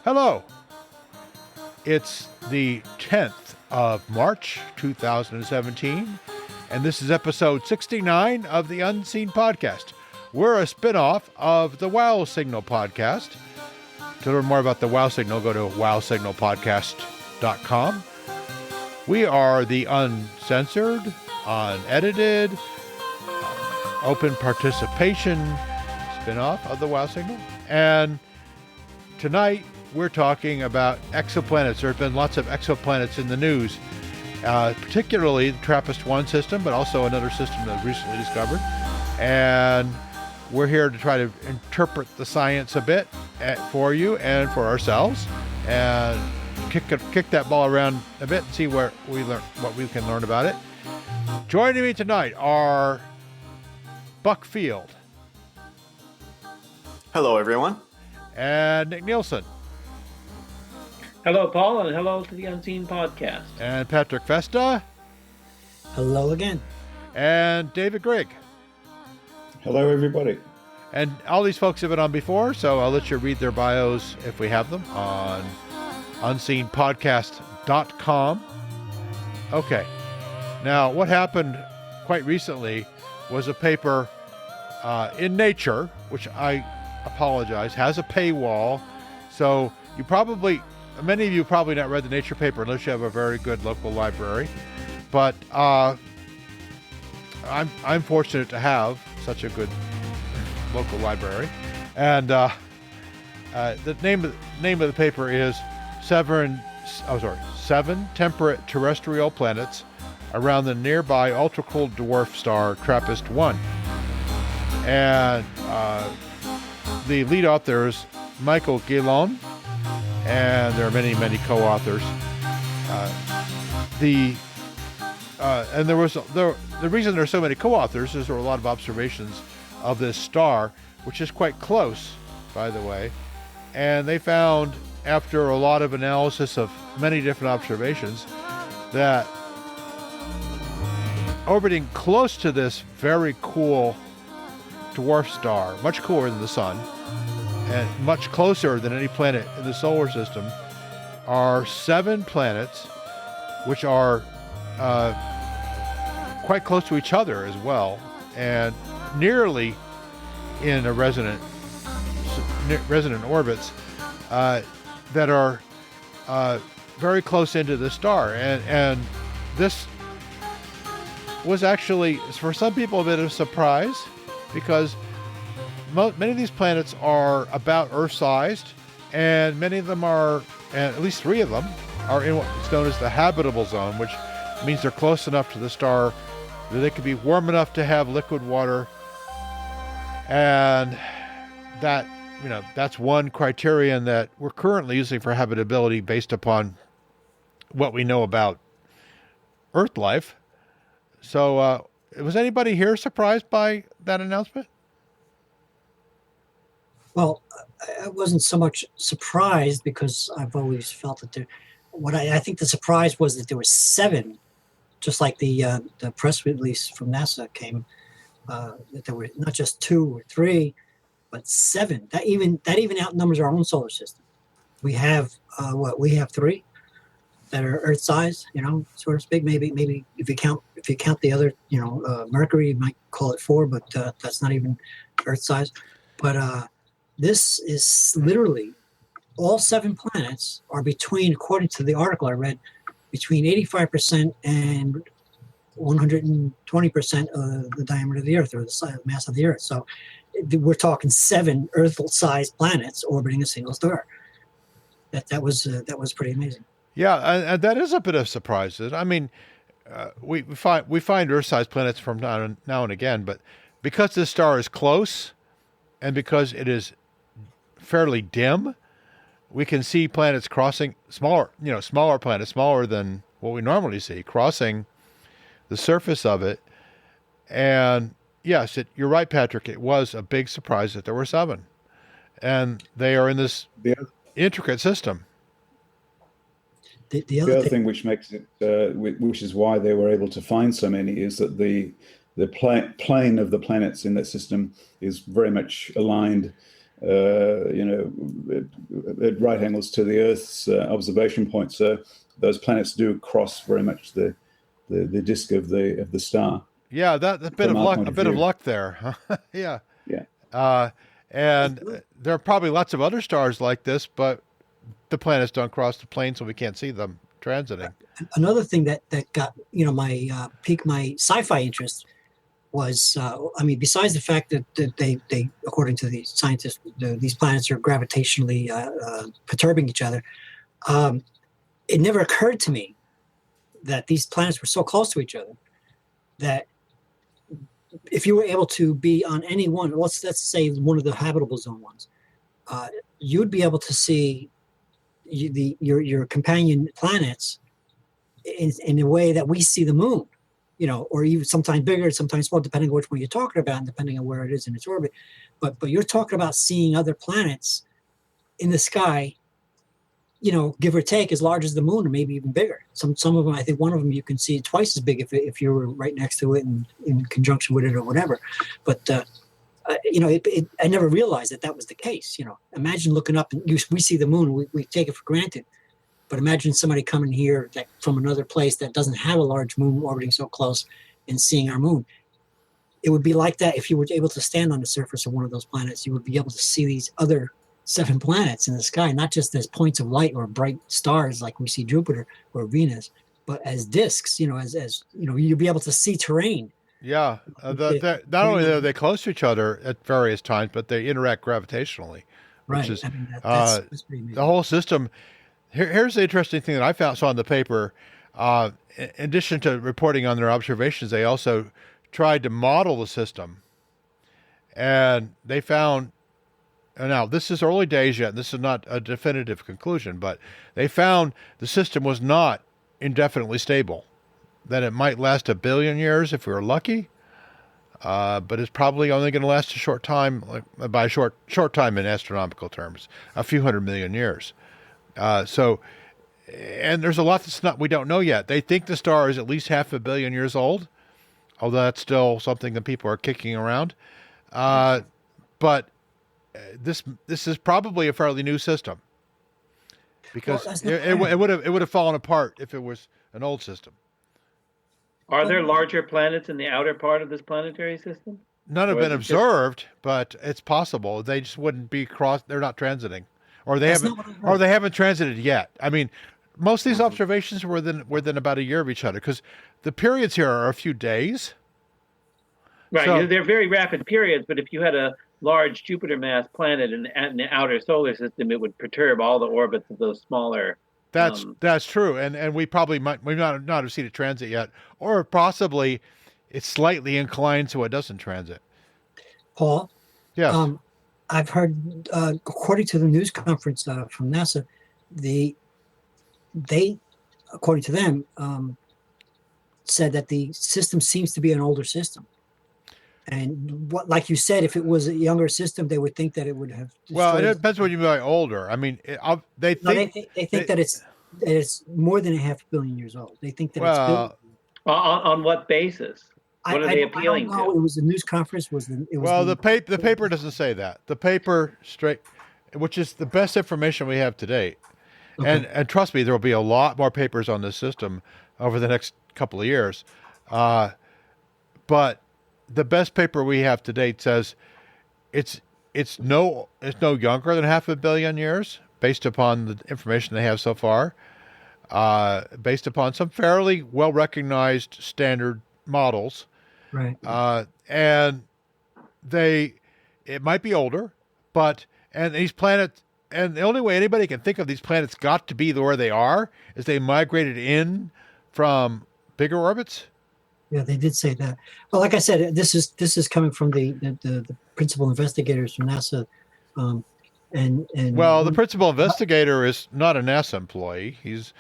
Hello. It's the 10th of March, 2017, and this is episode 69 of the Unseen Podcast. We're a spin-off of the Wow Signal podcast. To learn more about the Wow Signal, go to wowsignalpodcast.com. We are the uncensored, unedited, open participation spin-off of the Wow Signal. And tonight, we're talking about exoplanets. There have been lots of exoplanets in the news, particularly the TRAPPIST-1 system, but also another system that was recently discovered. And we're here to try to interpret the science a bit for you and for ourselves, and kick that ball around a bit and see what we can learn about it. Joining me tonight are Buck Field. Hello, everyone. And Nick Nielsen. Hello, Paul, and hello to the Unseen Podcast. And Patrick Festa. Hello again. And David Grigg. Hello, everybody. And all these folks have been on before, so I'll let you read their bios if we have them on unseenpodcast.com. Okay. Now, what happened quite recently was a paper in Nature, which I apologize, has a paywall. So many of you probably not read the Nature paper unless you have a very good local library. But I'm fortunate to have such a good local library. And the name of the paper is Seven Temperate Terrestrial Planets Around the Nearby Ultra-Cold Dwarf Star TRAPPIST-1. And the lead author is Michael Gillon, and there are many, many co-authors. The reason there are so many co-authors is there are a lot of observations of this star, which is quite close, by the way. And they found, after a lot of analysis of many different observations, that orbiting close to this very cool dwarf star, much cooler than the sun, and much closer than any planet in the solar system, are 7 planets, which are quite close to each other as well, and nearly in a resonant orbits that are very close into the star. And this was actually, for some people, a bit of a surprise, because many of these planets are about Earth-sized, and many of them are, and at least 3 of them, are in what's known as the Habitable-Zone, which means they're close enough to the star that they could be warm enough to have liquid water. And that's one criterion that we're currently using for habitability based upon what we know about Earth life. So, was anybody here surprised by that announcement? Well, I wasn't so much surprised, because I've always felt that I think the surprise was that there were 7, just like the press release from NASA came, that there were not just 2 or 3, but 7. That even outnumbers our own solar system. We have we have 3 that are Earth-sized, so to speak. Maybe if you count the other, Mercury, you might call it 4, but that's not even Earth-sized. But this is literally, all 7 planets are between, according to the article I read, between 85% and 120% of the diameter of the Earth, or the mass of the Earth. So we're talking 7 Earth-sized planets orbiting a single star. That was pretty amazing. Yeah, and that is a bit of surprise. I mean, we find Earth-sized planets from now and again, but because this star is close, and because it is fairly dim, we can see planets crossing, smaller planets, smaller than what we normally see, crossing the surface of it. And yes, you're right, Patrick. It was a big surprise that there were 7, and they are in this intricate system. The other thing which makes it, which is why they were able to find so many, is that the plane of the planets in that system is very much aligned at right angles to the Earth's observation point. So those planets do cross very much the disk of the star. Yeah, that's a bit From of our luck. point A of bit of view. luck there. Yeah. Yeah. And there are probably lots of other stars like this, but the planets don't cross the plane, so we can't see them transiting. Another thing that got my piqued my sci-fi interest was besides the fact that they according to the scientists these planets are gravitationally perturbing each other. It never occurred to me that these planets were so close to each other that if you were able to be on any one, let's say one of the habitable zone ones, you'd be able to see your companion planets in a way that we see the moon, or even sometimes bigger, sometimes small, depending on which one you're talking about and depending on where it is in its orbit. But you're talking about seeing other planets in the sky, give or take, as large as the moon, or maybe even bigger. Some of them, I think one of them you can see twice as big if you were right next to it and in conjunction with it or whatever. But I never realized that was the case. Imagine looking up and we see the moon, we take it for granted. But imagine somebody coming here from another place that doesn't have a large moon orbiting so close and seeing our moon. It would be like that if you were able to stand on the surface of one of those planets. You would be able to see these other 7 planets in the sky, not just as points of light or bright stars like we see Jupiter or Venus, but as disks. As you'll be able to see terrain. Yeah, not only are they close to each other at various times, but they interact gravitationally, which Right. is That's pretty amazing. the whole system. Here's the interesting thing that I saw in the paper. In addition to reporting on their observations, they also tried to model the system, and they found. And now, this is early days yet. This is not a definitive conclusion, but they found the system was not indefinitely stable. That it might last 1 billion years if we were lucky, but it's probably only going to last a short time, by short time in astronomical terms, a few 100 million years. And there's a lot we don't know yet. They think the star is at least 500 million years old, although that's still something that people are kicking around. But this is probably a fairly new system because it would have fallen apart if it was an old system. Are there larger planets in the outer part of this planetary system? None have been observed, but it's possible. They just wouldn't be they're not transiting, or they haven't transited yet. I mean, most of these observations were within about a year of each other because the periods here are a few days. Right, So, they're very rapid periods, but if you had a large Jupiter mass planet in the outer solar system, it would perturb all the orbits of those smaller. That's true, and we probably might not have seen a transit yet, or possibly it's slightly inclined so it doesn't transit. Paul, Yes. I've heard, according to the news conference from NASA, they according to them, said that the system seems to be an older system. And like you said, if it was a younger system, they would think that it would have. Well, it depends what you mean by older. I mean, they think that it's more than 500 million years old. They think that it's billion. On what basis? What are they appealing to? It was a news conference. The paper doesn't say that. The paper which is the best information we have to date. Okay. And trust me, there will be a lot more papers on this system over the next couple of years. But the best paper we have to date says it's no younger than 500 million years based upon the information they have so far, based upon some fairly well recognized standard models. Right. And it might be older, and these planets, and the only way anybody can think of these planets got to be where they are is they migrated in from bigger orbits. Yeah, they did say that. Well, like I said, this is coming from the principal investigators from NASA, the principal investigator is not a NASA employee. He's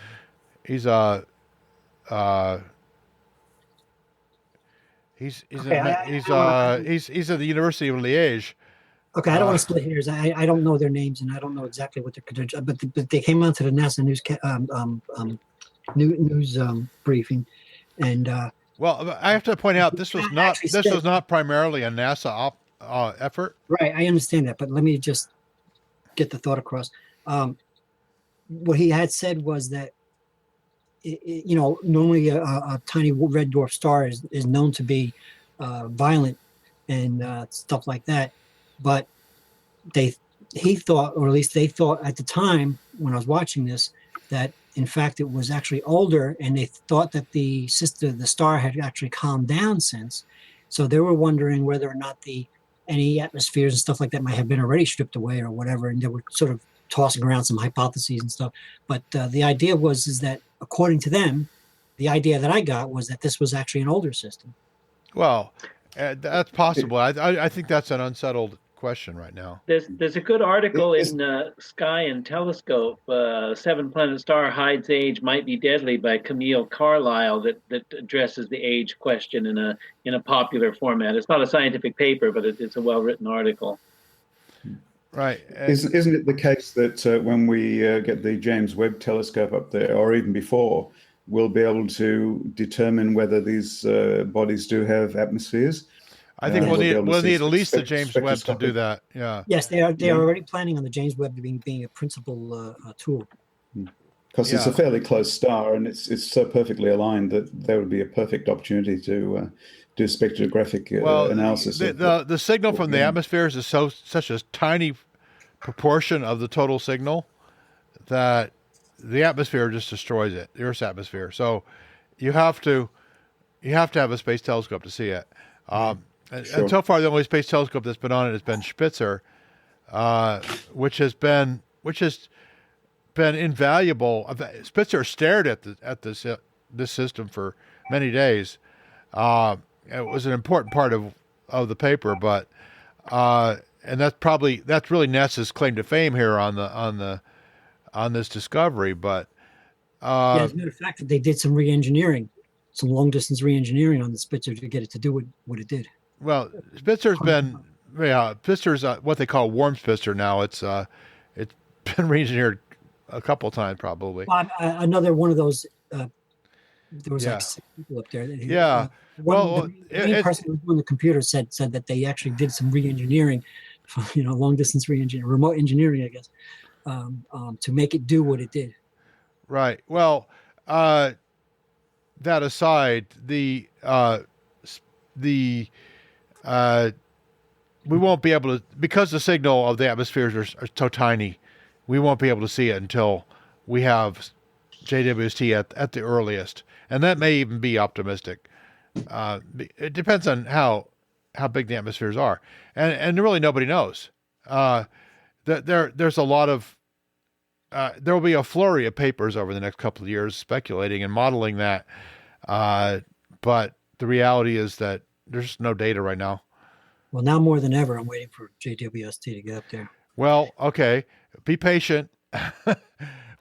at the University of Liège. Okay, I don't want to split hairs. I don't know their names, and I don't know exactly what they're. But they came onto the NASA news briefing, and. Well, I have to point out this was not primarily a NASA effort. Right, I understand that, but let me just get the thought across. What he had said was that, normally a tiny red dwarf star is known to be violent and stuff like that, but he thought, or at least they thought at the time when I was watching this, that in fact it was actually older, and they thought that the star had actually calmed down since. So they were wondering whether or not any atmospheres and stuff like that might have been already stripped away or whatever, and they were sort of tossing around some hypotheses and stuff. But the idea is that according to them, the idea that I got was that this was actually an older system. Well, that's possible. I think that's an unsettled question right now. There's a good article in Sky and Telescope, Seven Planet Star Hides Age Might Be Deadly by Camille Carlisle that addresses the age question in a popular format. It's not a scientific paper, but it's a well-written article. Right. Isn't it the case that when we get the James Webb Telescope up there, or even before, we'll be able to determine whether these bodies do have atmospheres? I think we'll need at least the James Webb to do that. Yeah. Yes, they are already planning on the James Webb being a principal tool. Because it's a fairly close star, and it's so perfectly aligned that there would be a perfect opportunity to do spectrographic analysis. The signal from the atmospheres is such a tiny proportion of the total signal that the atmosphere just destroys it, the Earth's atmosphere. So you have to have a space telescope to see it. And so far, the only space telescope that's been on it has been Spitzer, which has been invaluable. Spitzer stared at this system for many days. It was an important part of the paper, but and that's really NASA's claim to fame here on this discovery. But as a matter of fact, they did some re-engineering, some long distance re-engineering on the Spitzer to get it to do what it did. Well, Spitzer's what they call warm Spitzer now. It's been re-engineered a couple of times probably. Well, another one of those. There was like 6 people up there. Yeah. The main person who was on the computer said that they actually did some re-engineering, long distance re-engineering, remote engineering, I guess, to make it do what it did. Right. Well, that aside, we won't be able to, because the signal of the atmospheres are so tiny, we won't be able to see it until we have JWST at the earliest, and that may even be optimistic. It depends on how big the atmospheres are, and really nobody knows. There's a lot of there will be a flurry of papers over the next couple of years speculating and modeling that, but the reality is that there's no data right now. Well, now more than ever, I'm waiting for JWST to get up there. Well, okay, be patient.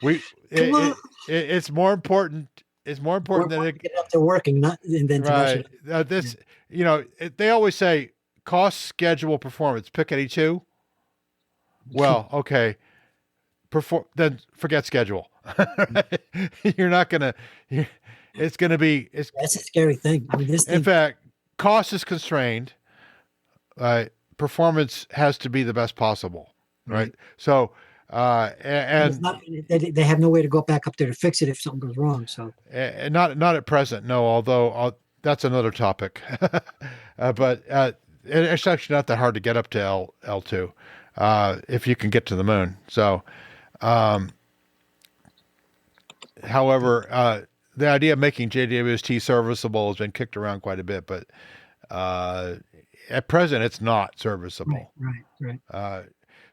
It's more important. It's more important than it, get up to working, not and then right. They always say cost, schedule, performance. Pick any two. Well, okay. Then forget schedule. You're not gonna. It's gonna be. That's a scary thing. I mean, in fact, cost is constrained. Performance has to be the best possible. Right. So. And they have no way to go back up there to fix it if something goes wrong. So not at present, no. Although that's another topic. But it's actually not that hard to get up to L2 if you can get to the moon. So, however, the idea of making JWST serviceable has been kicked around quite a bit, but at present it's not serviceable. Right.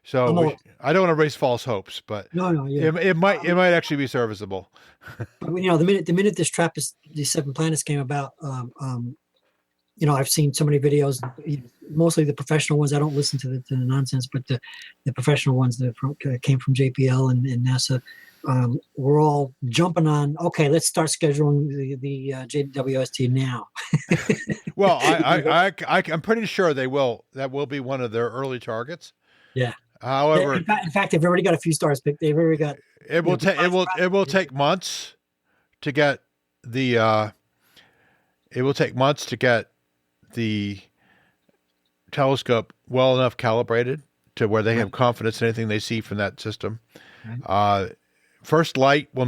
So I don't want to raise false hopes, but it might actually be serviceable. But, the minute this TRAPPIST, these 7 planets came about, I've seen so many videos, mostly the professional ones. I don't listen to the nonsense, but the professional ones that came from JPL and NASA, we're all jumping on. Okay, let's start scheduling the JWST now. Well, I'm pretty sure they will. That will be one of their early targets. Yeah. However, in fact, they've already got a few stars picked. They've already got. It will take months to get the. It will take months to get the telescope well enough calibrated to where they have confidence in anything they see from that system. Right. First light will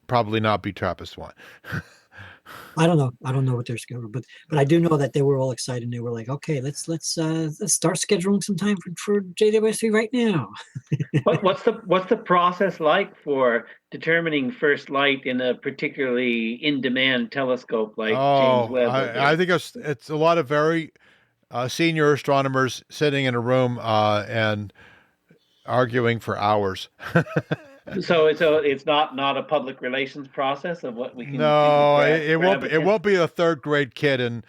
probably not be TRAPPIST-1. I don't know what they're scheduled, but I do know that they were all excited. And they were like, okay, let's start scheduling some time for JWST right now. What's the process like for determining first light in a particularly in-demand telescope like James Webb? I think it's a lot of very senior astronomers sitting in a room and arguing for hours. So it's not a public relations process of what we can. No, it won't be a third grade kid in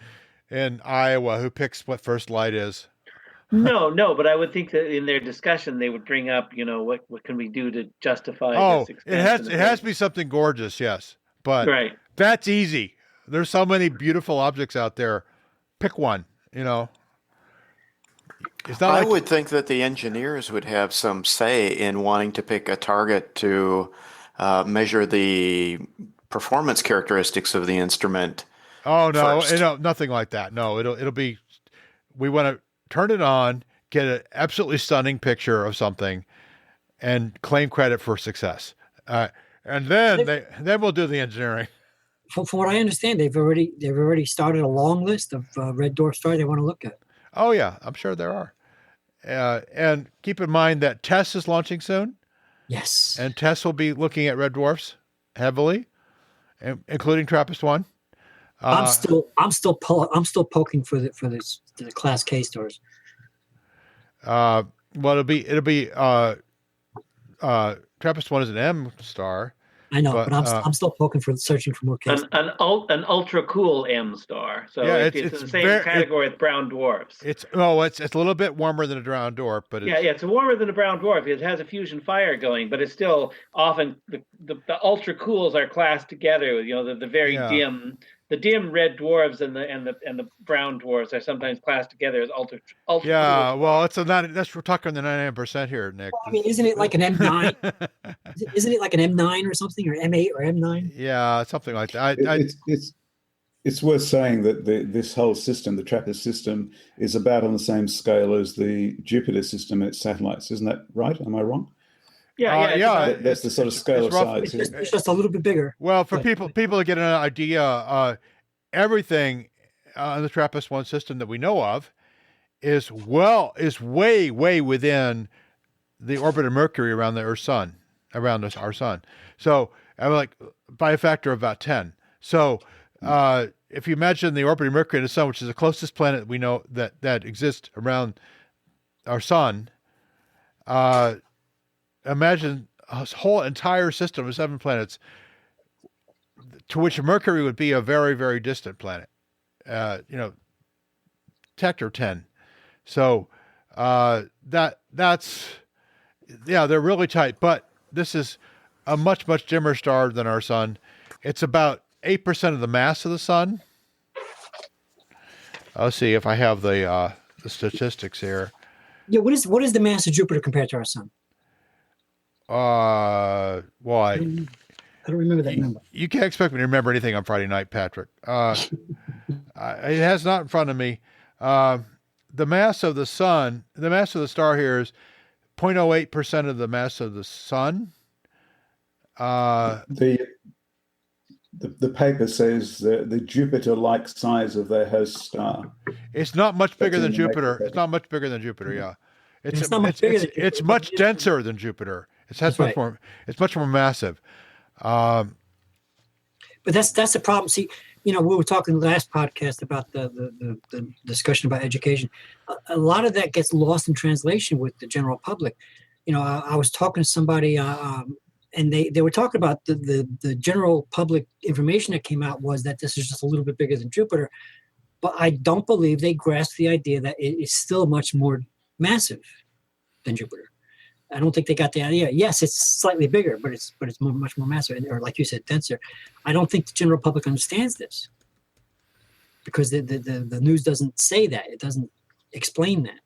Iowa who picks what first light is. No, but I would think that in their discussion they would bring up, what can we do to justify this expansion? It has to be something gorgeous, yes. But right. That's easy. There's so many beautiful objects out there. Pick one, It's not I would think that the engineers would have some say in wanting to pick a target to measure the performance characteristics of the instrument. Oh no, first. Nothing like that. No, it'll be. We want to turn it on, get an absolutely stunning picture of something, and claim credit for success. And then we'll do the engineering. From what I understand, they've already started a long list of red dwarf stars they want to look at. Oh yeah, I'm sure there are. And keep in mind that TESS is launching soon. Yes. And TESS will be looking at red dwarfs heavily, including TRAPPIST-1. I'm still poking for the Class K stars. Well, it'll be TRAPPIST-1 is an M star. I know, but I'm still searching for more Ks. An ultra cool M star. So yeah, it's in the same category as brown dwarfs. It's a little bit warmer than a brown dwarf, but it's warmer than a brown dwarf. It has a fusion fire going, but it's still often the ultra cools are classed together. The very dim. The dim red dwarves and the brown dwarves are sometimes classed together as ultra. Yeah, cool. Well, we're talking the 99% here, Nick. Well, I mean, isn't it like an M9? Isn't it like an M9 or something, or M8 or M9? Yeah, something like that. It's worth saying that this whole system, the TRAPPIST system, is about on the same scale as the Jupiter system and its satellites. Isn't that right? Am I wrong? Yeah. That's the sort of scale of size. It's just a little bit bigger. Well, for people to get an idea, everything on the TRAPPIST-1 system that we know of is way within the orbit of Mercury around our sun. So, by a factor of about 10. So, if you imagine the orbit of Mercury and the sun, which is the closest planet we know that exists around our sun, imagine a whole entire system of 7 planets, to which Mercury would be a very, very distant planet, Tech or 10. So they're really tight. But this is a much, much dimmer star than our sun. It's about 8% of the mass of the sun. Let's see if I have the statistics here. Yeah, what is the mass of Jupiter compared to our sun? Why? I don't remember that number. You can't expect me to remember anything on Friday night, Patrick. It has not in front of me. The mass of the sun, the mass of the star here is 0.08% of the mass of the sun. The paper says the Jupiter-like size of their host star. It's not much bigger than Jupiter. It's not much bigger than Jupiter. Yeah, it's much denser than Jupiter. It's much more massive. But that's the problem. See, we were talking last podcast about the discussion about education. A lot of that gets lost in translation with the general public. I was talking to somebody, and they were talking about the general public information that came out was that this is just a little bit bigger than Jupiter. But I don't believe they grasp the idea that it is still much more massive than Jupiter. I don't think they got the idea. Yes, it's slightly bigger, but it's much more massive, or like you said, denser. I don't think the general public understands this because the news doesn't say that. It doesn't explain that.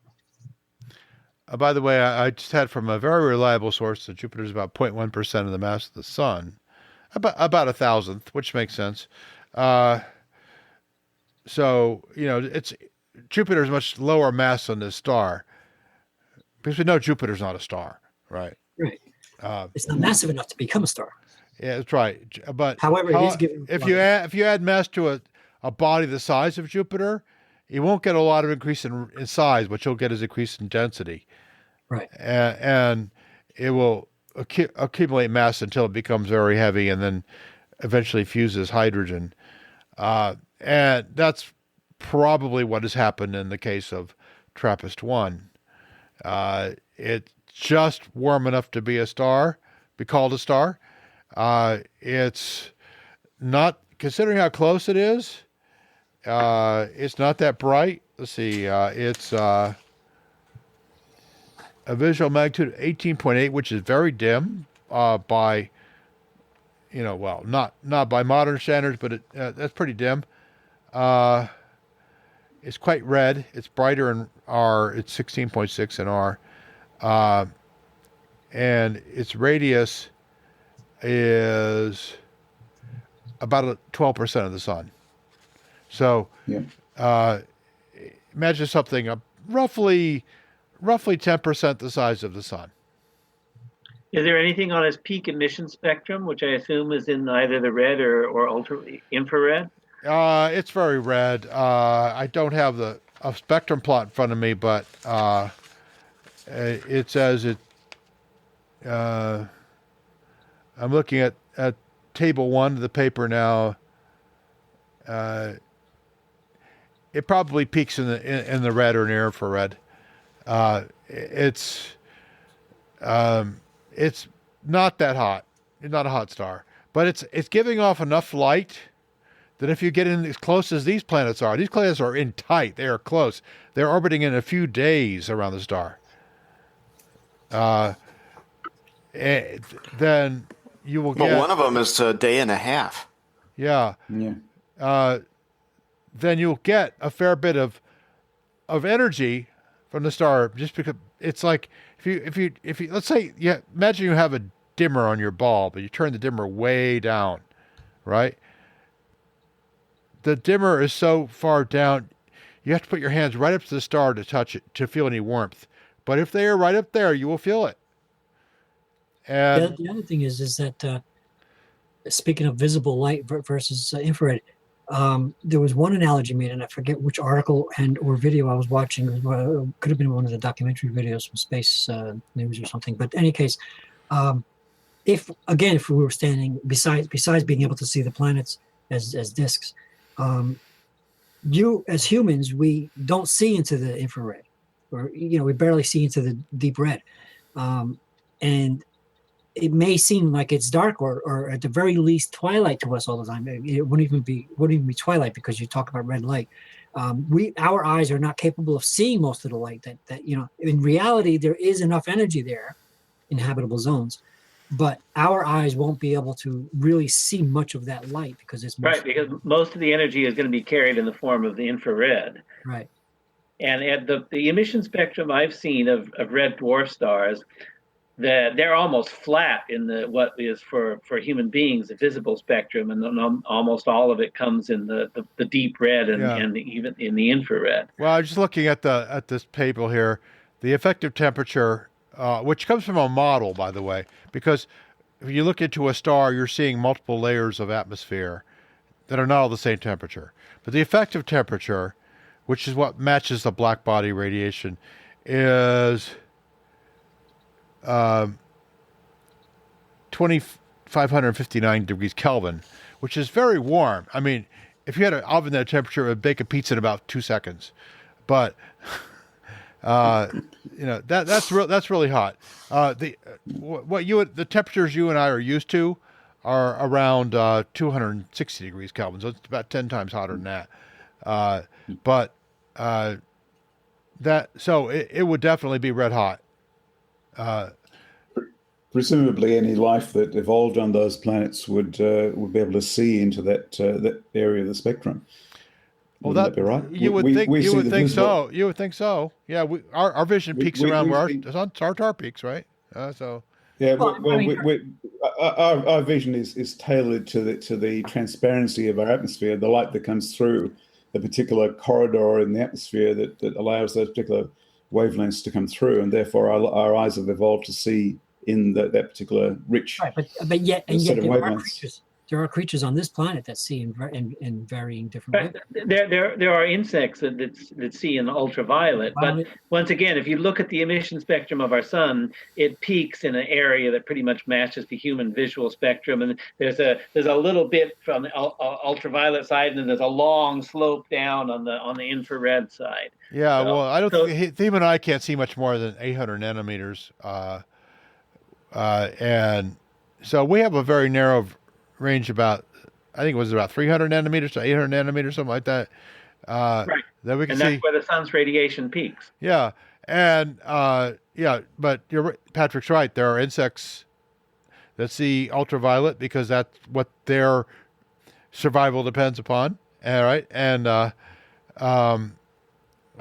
By the way, I just had from a very reliable source that Jupiter is about 0.1% of the mass of the sun, about 1,000th, which makes sense. So it's Jupiter is much lower mass than this star, because we know Jupiter's not a star, right? Right. It's not massive enough to become a star. Yeah, that's right. But However, it is given. if you add mass to a body the size of Jupiter, you won't get a lot of increase in size. What you'll get is increase in density, Right. And it will accumulate mass until it becomes very heavy, and then eventually fuses hydrogen. And that's probably what has happened in the case of TRAPPIST-1. It's just warm enough to be called a star. It's not, considering how close it is, it's not that bright. Let's see, it's a visual magnitude of 18.8, which is very dim by, not by modern standards, but that's pretty dim. It's quite red. It's brighter in R. It's 16.6 in R. And its radius is about 12% of the sun. So imagine something roughly 10% the size of the sun. Is there anything on its peak emission spectrum, which I assume is in either the red or ultra infrared? It's very red. I don't have a spectrum plot in front of me, but it says it. I'm looking at table 1 of the paper now. It probably peaks in the red or near infrared. It's not that hot. It's not a hot star, but it's giving off enough light that if you get in as close as these planets are in tight. They are close. They're orbiting in a few days around the star. Then you will get. But one of them is a day and a half. Yeah. Yeah. Then you'll get a fair bit of energy from the star, just because it's like if you let's say imagine you have a dimmer on your bulb, but you turn the dimmer way down, right? The dimmer is so far down, you have to put your hands right up to the star to touch it, to feel any warmth. But if they are right up there, you will feel it. And the other thing is that speaking of visible light versus infrared, there was one analogy made, and I forget which article or video I was watching. It could have been one of the documentary videos from Space News or something. But in any case, if we were standing besides being able to see the planets as disks, you as humans, we don't see into the infrared, or we barely see into the deep red, and it may seem like it's dark or at the very least twilight to us all the time. It wouldn't even be twilight, because you talk about red light. Our eyes are not capable of seeing most of the light that in reality there is enough energy there in habitable zones, but our eyes won't be able to really see much of that light because it's because most of the energy is going to be carried in the form of the infrared. Right. And at the emission spectrum I've seen of red dwarf stars, that they're almost flat in what is for human beings the visible spectrum, and then almost all of it comes in the deep red and even in the infrared. Well, I'm just looking at this table here, the effective temperature, which comes from a model, by the way, because if you look into a star, you're seeing multiple layers of atmosphere that are not all the same temperature. But the effective temperature, which is what matches the black body radiation, is 2,559 degrees Kelvin, which is very warm. I mean, if you had an oven that temperature, it would bake a pizza in about 2 seconds. But that's really hot. The temperatures you and I are used to are around 260 degrees Kelvin, so it's about 10 times hotter than that. So it would definitely be red hot. Presumably, any life that evolved on those planets would be able to see into that area of the spectrum. Wouldn't that be right? You would think so. You would think so. Yeah, our vision peaks around where our star peaks, right? So. Yeah, our vision is tailored to the transparency of our atmosphere, the light that comes through a particular corridor in the atmosphere that allows those particular wavelengths to come through, and therefore our eyes have evolved to see in that particular rich Right, but yet set of there are wavelengths. creatures. There are creatures on this planet that see in varying different ways. There are insects that see in ultraviolet, but once again, if you look at the emission spectrum of our sun, it peaks in an area that pretty much matches the human visual spectrum, and there's a little bit from the ultraviolet side, and then there's a long slope down on the infrared side. Yeah, So, well, I don't think Theme and I can't see much more than 800 nanometers, and so we have a very narrow range, about, I think it was about 300 nanometers to 800 nanometers, something like that. right. That we can and see. that's where the sun's radiation peaks. Yeah, and but you're right, Patrick's right. There are insects that see ultraviolet because that's what their survival depends upon. All right, and I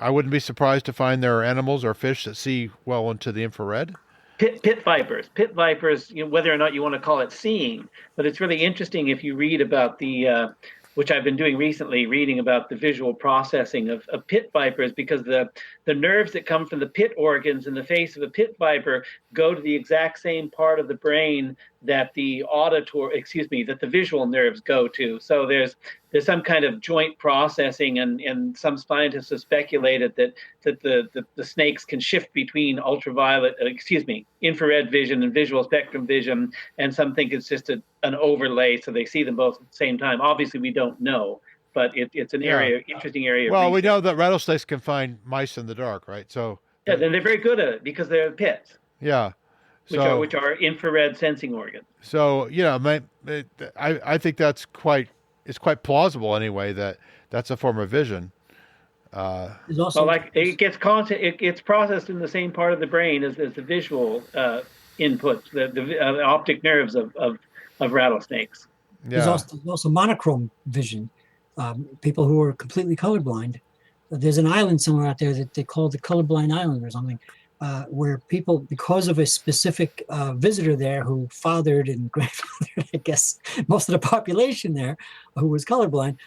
wouldn't be surprised to find there are animals or fish that see well into the infrared. Pit vipers, whether or not you want to call it seeing, but it's really interesting if you read about which I've been doing recently, reading about the visual processing of pit vipers, because the nerves that come from the pit organs in the face of a pit viper go to the exact same part of the brain that the visual nerves go to. So there's some kind of joint processing, and some scientists have speculated that the snakes can shift between infrared vision and visual spectrum vision, and some think it's just an overlay, so they see them both at the same time. Obviously, we don't know, but it's an interesting area. Well, we know that rattlesnakes can find mice in the dark, right? So yeah, then they're very good at it because they're pits. Yeah. Which are infrared sensing organs. So I think it's quite plausible anyway that that's a form of vision. It gets processed in the same part of the brain as the visual inputs, the optic nerves of rattlesnakes. Yeah. There's also monochrome vision. People who are completely colorblind. There's an island somewhere out there that they call the Colorblind Island or something. Where people, because of a specific visitor there who fathered and grandfathered, I guess, most of the population there who was colorblind,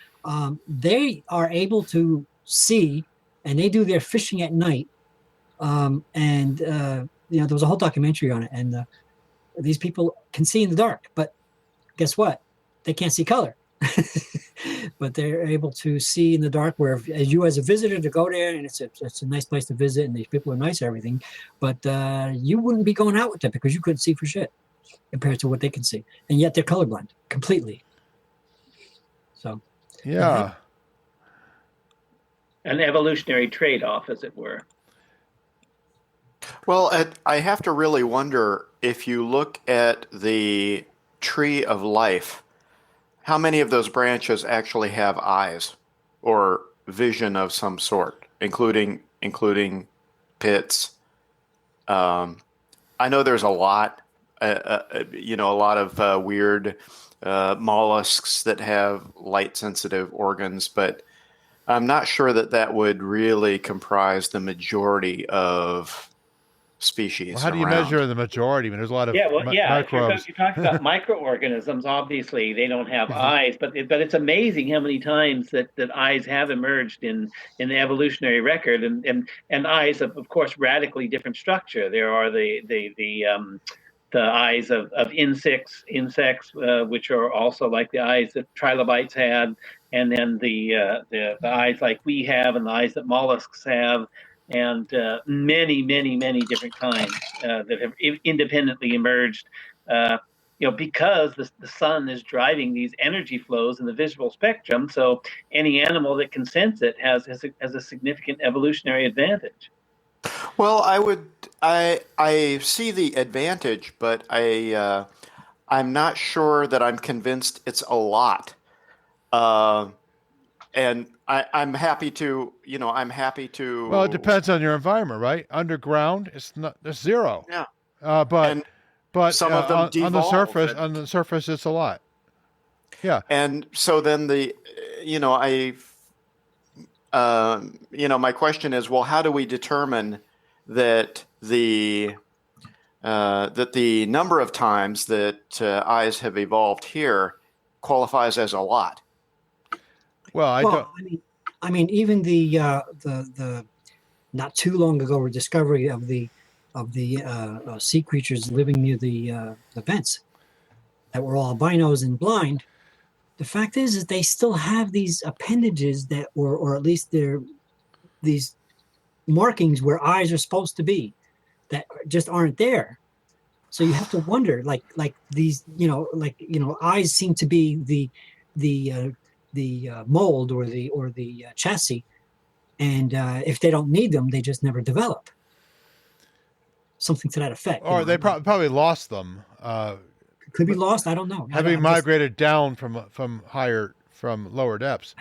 they are able to see, and they do their fishing at night. There was a whole documentary on it, and these people can see in the dark, but guess what? They can't see color. But they're able to see in the dark, where you as a visitor to go there, and it's a nice place to visit, and these people are nice and everything, but you wouldn't be going out with them because you couldn't see for shit compared to what they can see, and yet they're colorblind completely. So yeah, an evolutionary trade-off, as it were. Well, I have to really wonder, if you look at the tree of life, how many of those branches actually have eyes or vision of some sort, including pits? I know there's a lot, a lot of weird mollusks that have light-sensitive organs, but I'm not sure that would really comprise the majority of species. Well, how do you measure the majority? I mean, there's a lot of microbes. You're talking about microorganisms. Obviously, they don't have eyes, but it's amazing how many times that eyes have emerged in the evolutionary record, and eyes of course radically different structure. There are the eyes of insects, which are also like the eyes that trilobites had, and then the eyes like we have, and the eyes that mollusks have. And many different kinds that have independently emerged, because the sun is driving these energy flows in the visual spectrum. So any animal that can sense it has a significant evolutionary advantage. Well, I see the advantage, but I'm not sure that I'm convinced it's a lot. And I'm happy to. Well, it depends on your environment, right? Underground, it's zero. Yeah. But some of them on the surface, it's a lot. Yeah. And so then my question is, well, how do we determine that the number of times that eyes have evolved here qualifies as a lot? Well, I mean, even the not too long ago discovery of the sea creatures living near the vents that were all albinos and blind. The fact is that they still have these appendages that, or at least they're these markings where eyes are supposed to be that just aren't there. So you have to wonder, like these, eyes seem to be the mold or the chassis, and if they don't need them, they just never develop. Something to that effect. Or they probably lost them. Could be lost. I don't know. Having migrated down from lower depths.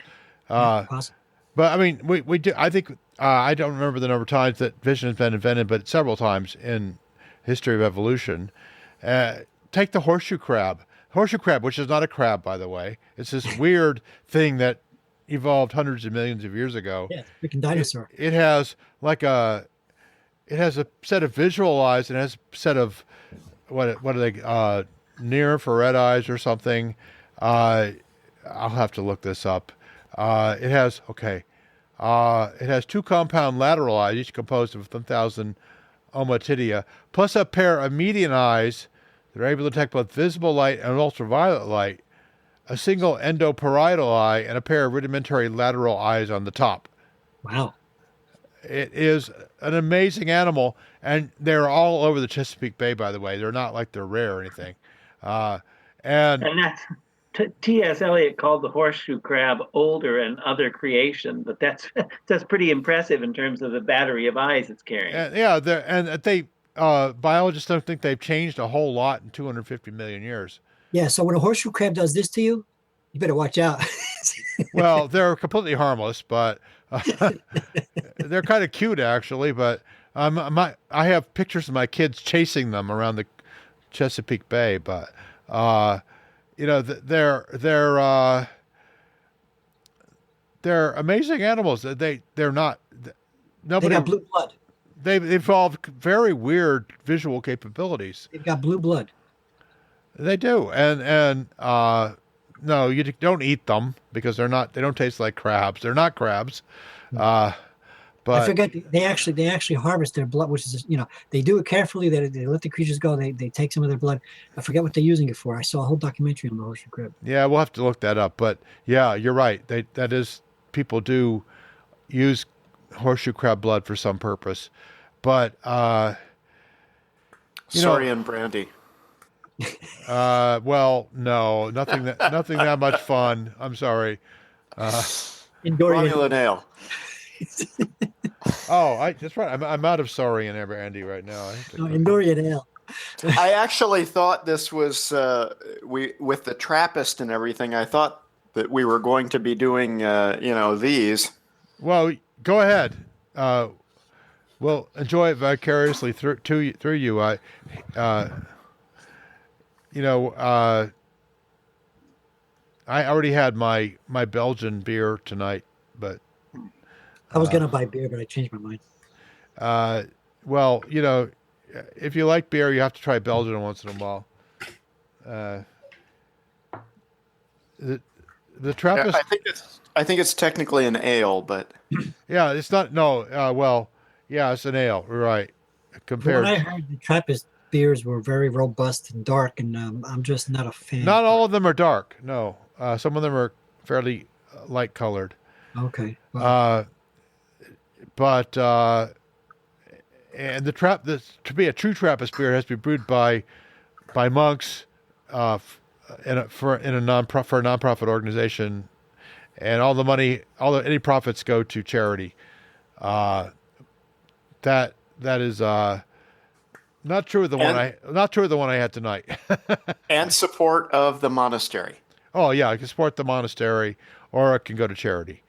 Possible. But I mean, we do. I think I don't remember the number of times that vision has been invented, but several times in history of evolution. Take the horseshoe crab. Horseshoe crab, which is not a crab, by the way. It's this weird thing that evolved hundreds of millions of years ago. Yeah, freaking dinosaur. It has a set of visual eyes, and it has a set of what are they? Near infrared eyes or something. I'll have to look this up. It has two compound lateral eyes, each composed of 1,000 ommatidia, plus a pair of median eyes that are able to detect both visible light and ultraviolet light, a single endoparietal eye, and a pair of rudimentary lateral eyes on the top. Wow. It is an amazing animal, and they're all over the Chesapeake Bay, by the way. They're not like they're rare or anything. And that's T.S. Eliot called the horseshoe crab older and other creation, but that's pretty impressive in terms of the battery of eyes it's carrying. Biologists don't think they've changed a whole lot in 250 million years. Yeah, so when a horseshoe crab does this to you, you better watch out. Well, they're completely harmless, but they're kind of cute actually. But I have pictures of my kids chasing them around the Chesapeake Bay, but they're amazing animals. They're not. Nobody. They got blue blood. They've evolved very weird visual capabilities. They've got blue blood. They do, and no, you don't eat them because they don't taste like crabs. They're not crabs. But I forget they actually harvest their blood, which is they do it carefully. They let the creatures go. They take some of their blood. I forget what they're using it for. I saw a whole documentary on the horseshoe crab. Yeah, we'll have to look that up. But yeah, you're right. People do use horseshoe crab blood for some purpose. But Saurian brandy. Well, no, nothing that much fun. I'm sorry. Romulan ale. That's right. I'm out of saurian brandy right now. Endorian ale. I actually thought this was with the TRAPPIST and everything. I thought that we were going to be doing these. Well, go ahead. We'll enjoy it vicariously through you. I already had my Belgian beer tonight, but I was gonna buy beer, but I changed my mind. Well, if you like beer, you have to try Belgian once in a while. The TRAPPIST. Yeah, I think it's technically an ale, but yeah, it's not. No. Well, yeah, it's an ale, right? Compared. When I heard the TRAPPIST beers were very robust and dark, and I'm just not a fan. Not all of them are dark. No, some of them are fairly light colored. Okay. Wow. And to be a true TRAPPIST beer, it has to be brewed by monks for a nonprofit organization, and any profits go to charity. That is not true of the one I had tonight. And support of the monastery. Oh yeah, I can support the monastery, or it can go to charity.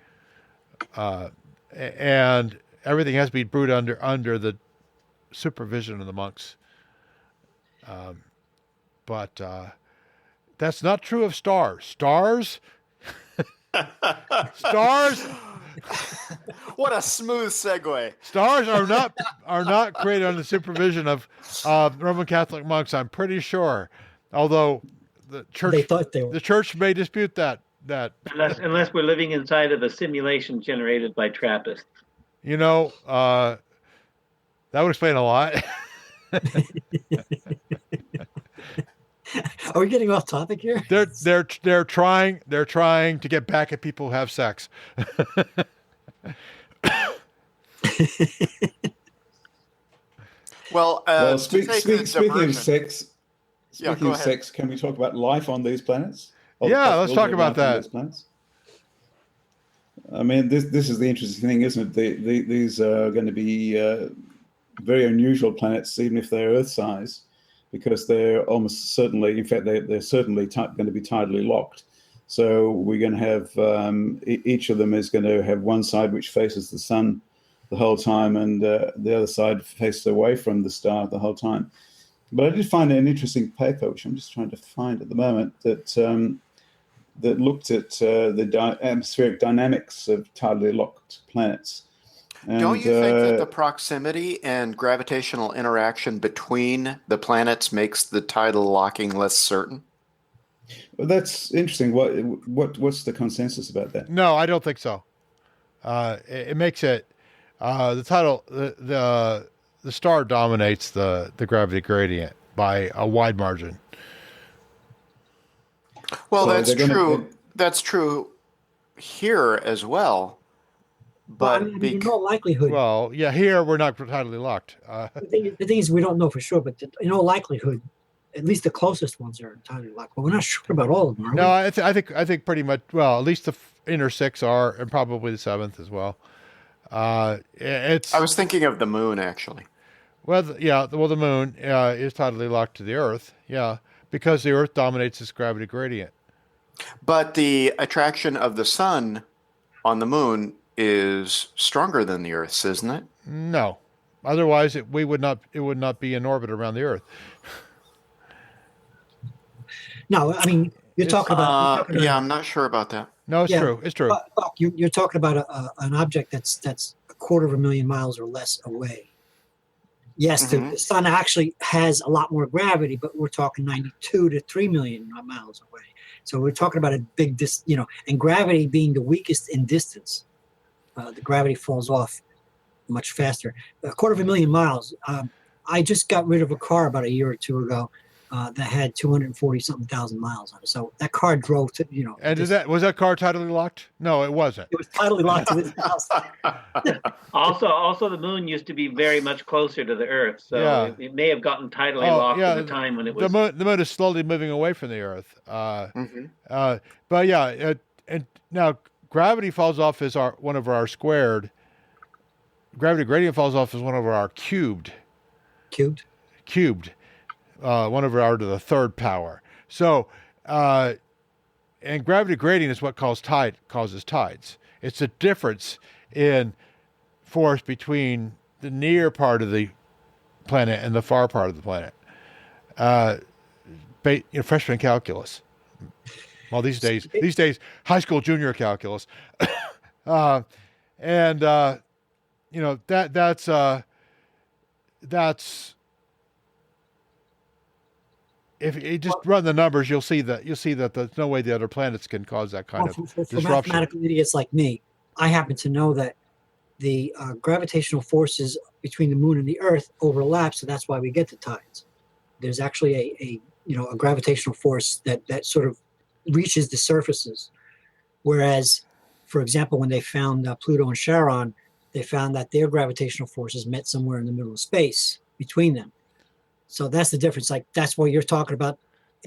And everything has to be brewed under the supervision of the monks. But that's not true of stars. Stars. What a smooth segue. Stars are not created under the supervision of Roman Catholic monks. I'm pretty sure, although the church they thought they were. The church may dispute that unless we're living inside of a simulation generated by Trappists. That would explain a lot. Are we getting off topic here? They're trying to get back at people who have sex. Well, speaking of sex, can we talk about life on these planets? Let's talk about that. I mean, this is the interesting thing, isn't it? These are going to be very unusual planets, even if they're Earth-size, because they're almost certainly, in fact, they're certainly going to be tidally locked. So we're going to have each of them is going to have one side which faces the sun the whole time, and the other side faces away from the star the whole time. But I did find an interesting paper, which I'm just trying to find at the moment, that looked at the atmospheric dynamics of tidally locked planets. And, don't you think that the proximity and gravitational interaction between the planets makes the tidal locking less certain? Well, that's interesting. What's the consensus about that? No, I don't think so. It makes it the star dominates the gravity gradient by a wide margin. Well, that's true. That's true here as well. But in all likelihood. Well, yeah, here we're not tidally locked. The thing is, we don't know for sure, but in all likelihood, at least the closest ones are tidally locked. But we're not sure about all of them, are we? No, I think pretty much. Well, at least the inner six are, and probably the seventh as well. I was thinking of the moon, actually. Well, the moon is tidally locked to the Earth. Yeah, because the Earth dominates its gravity gradient. But the attraction of the sun on the moon is stronger than the Earth's, isn't it? No, otherwise it would not be in orbit around the Earth. No, I mean you're talking about. Yeah, I'm not sure about that. No, it's true. It's true. But you're talking about an object that's 250,000 miles or less away. Yes, the sun actually has a lot more gravity, but we're talking 92 to 3 million miles away. So we're talking about a big and gravity being the weakest in distance. The gravity falls off much faster. 250,000 miles. I just got rid of a car about a year or two ago that had 240-something thousand miles on it. So that car drove to, And was that car tidally locked? No, it wasn't. It was tidally locked to this house. Also, the moon used to be very much closer to the Earth, so it may have gotten tidally locked at the time when it was. The moon is slowly moving away from the Earth. But yeah, and now gravity falls off as one of our squared. Gravity gradient falls off as one of our cubed. Cubed. One of our to the third power. So, and gravity gradient is what causes tides. It's the difference in force between the near part of the planet and the far part of the planet. Freshman calculus. Well, these days, high school junior calculus, and that's. If you just run the numbers, you'll see that there's no way the other planets can cause that kind of disruption. For mathematical idiots like me, I happen to know that the gravitational forces between the moon and the Earth overlap, so that's why we get the tides. There's actually a gravitational force that sort of reaches the surfaces, whereas, for example, when they found Pluto and Charon, they found that their gravitational forces met somewhere in the middle of space between them. So that's the difference. Like that's what you're talking about,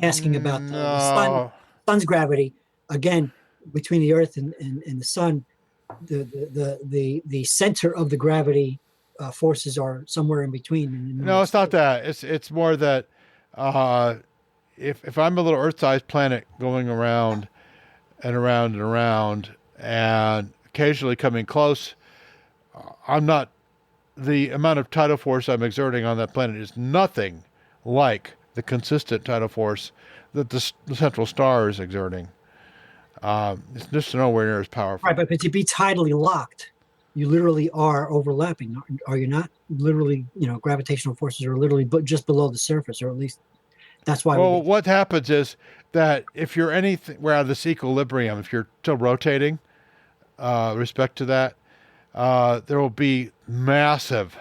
asking about the sun's gravity. Again, between the Earth and the sun, the center of the gravity forces are somewhere in between. No, it's not that. It's more that if I'm a little Earth-sized planet going around and around and around, and occasionally coming close, I'm not. The amount of tidal force I'm exerting on that planet is nothing like the consistent tidal force that the central star is exerting. It's just nowhere near as powerful. Right, but to be tidally locked, you literally are overlapping, are you not? Literally, gravitational forces are literally just below the surface, or at least that's why. Well, what happens is that if you're anything where out of this equilibrium, if you're still rotating, respect to that, there will be massive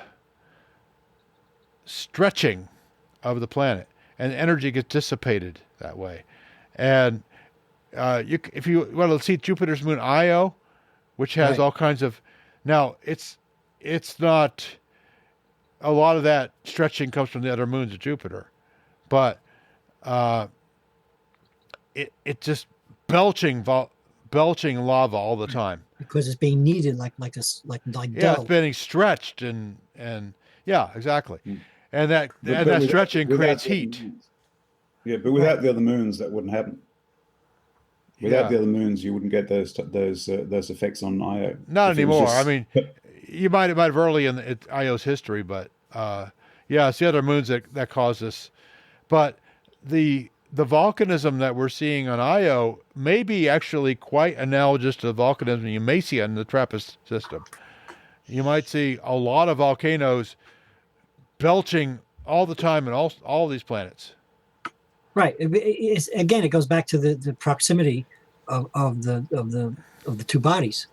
stretching of the planet, and energy gets dissipated that way. And if you want to see Jupiter's moon Io, which has all kinds of, now it's not, a lot of that stretching comes from the other moons of Jupiter, but it just belching lava all the time because it's being kneaded like this, like yeah, dough. it's being stretched and yeah, exactly. And that But stretching without creates the other heat. moons. Yeah, but without the other moons, that wouldn't happen. Without the other moons, you wouldn't get those effects on Io. Not anymore. I mean, you might have early in Io's history, but yeah, it's the other moons that cause this. But the volcanism that we're seeing on Io may be actually quite analogous to the volcanism you may see in the TRAPPIST system. You might see a lot of volcanoes belching all the time in all these planets. Right. Again, it goes back to the proximity of the two bodies.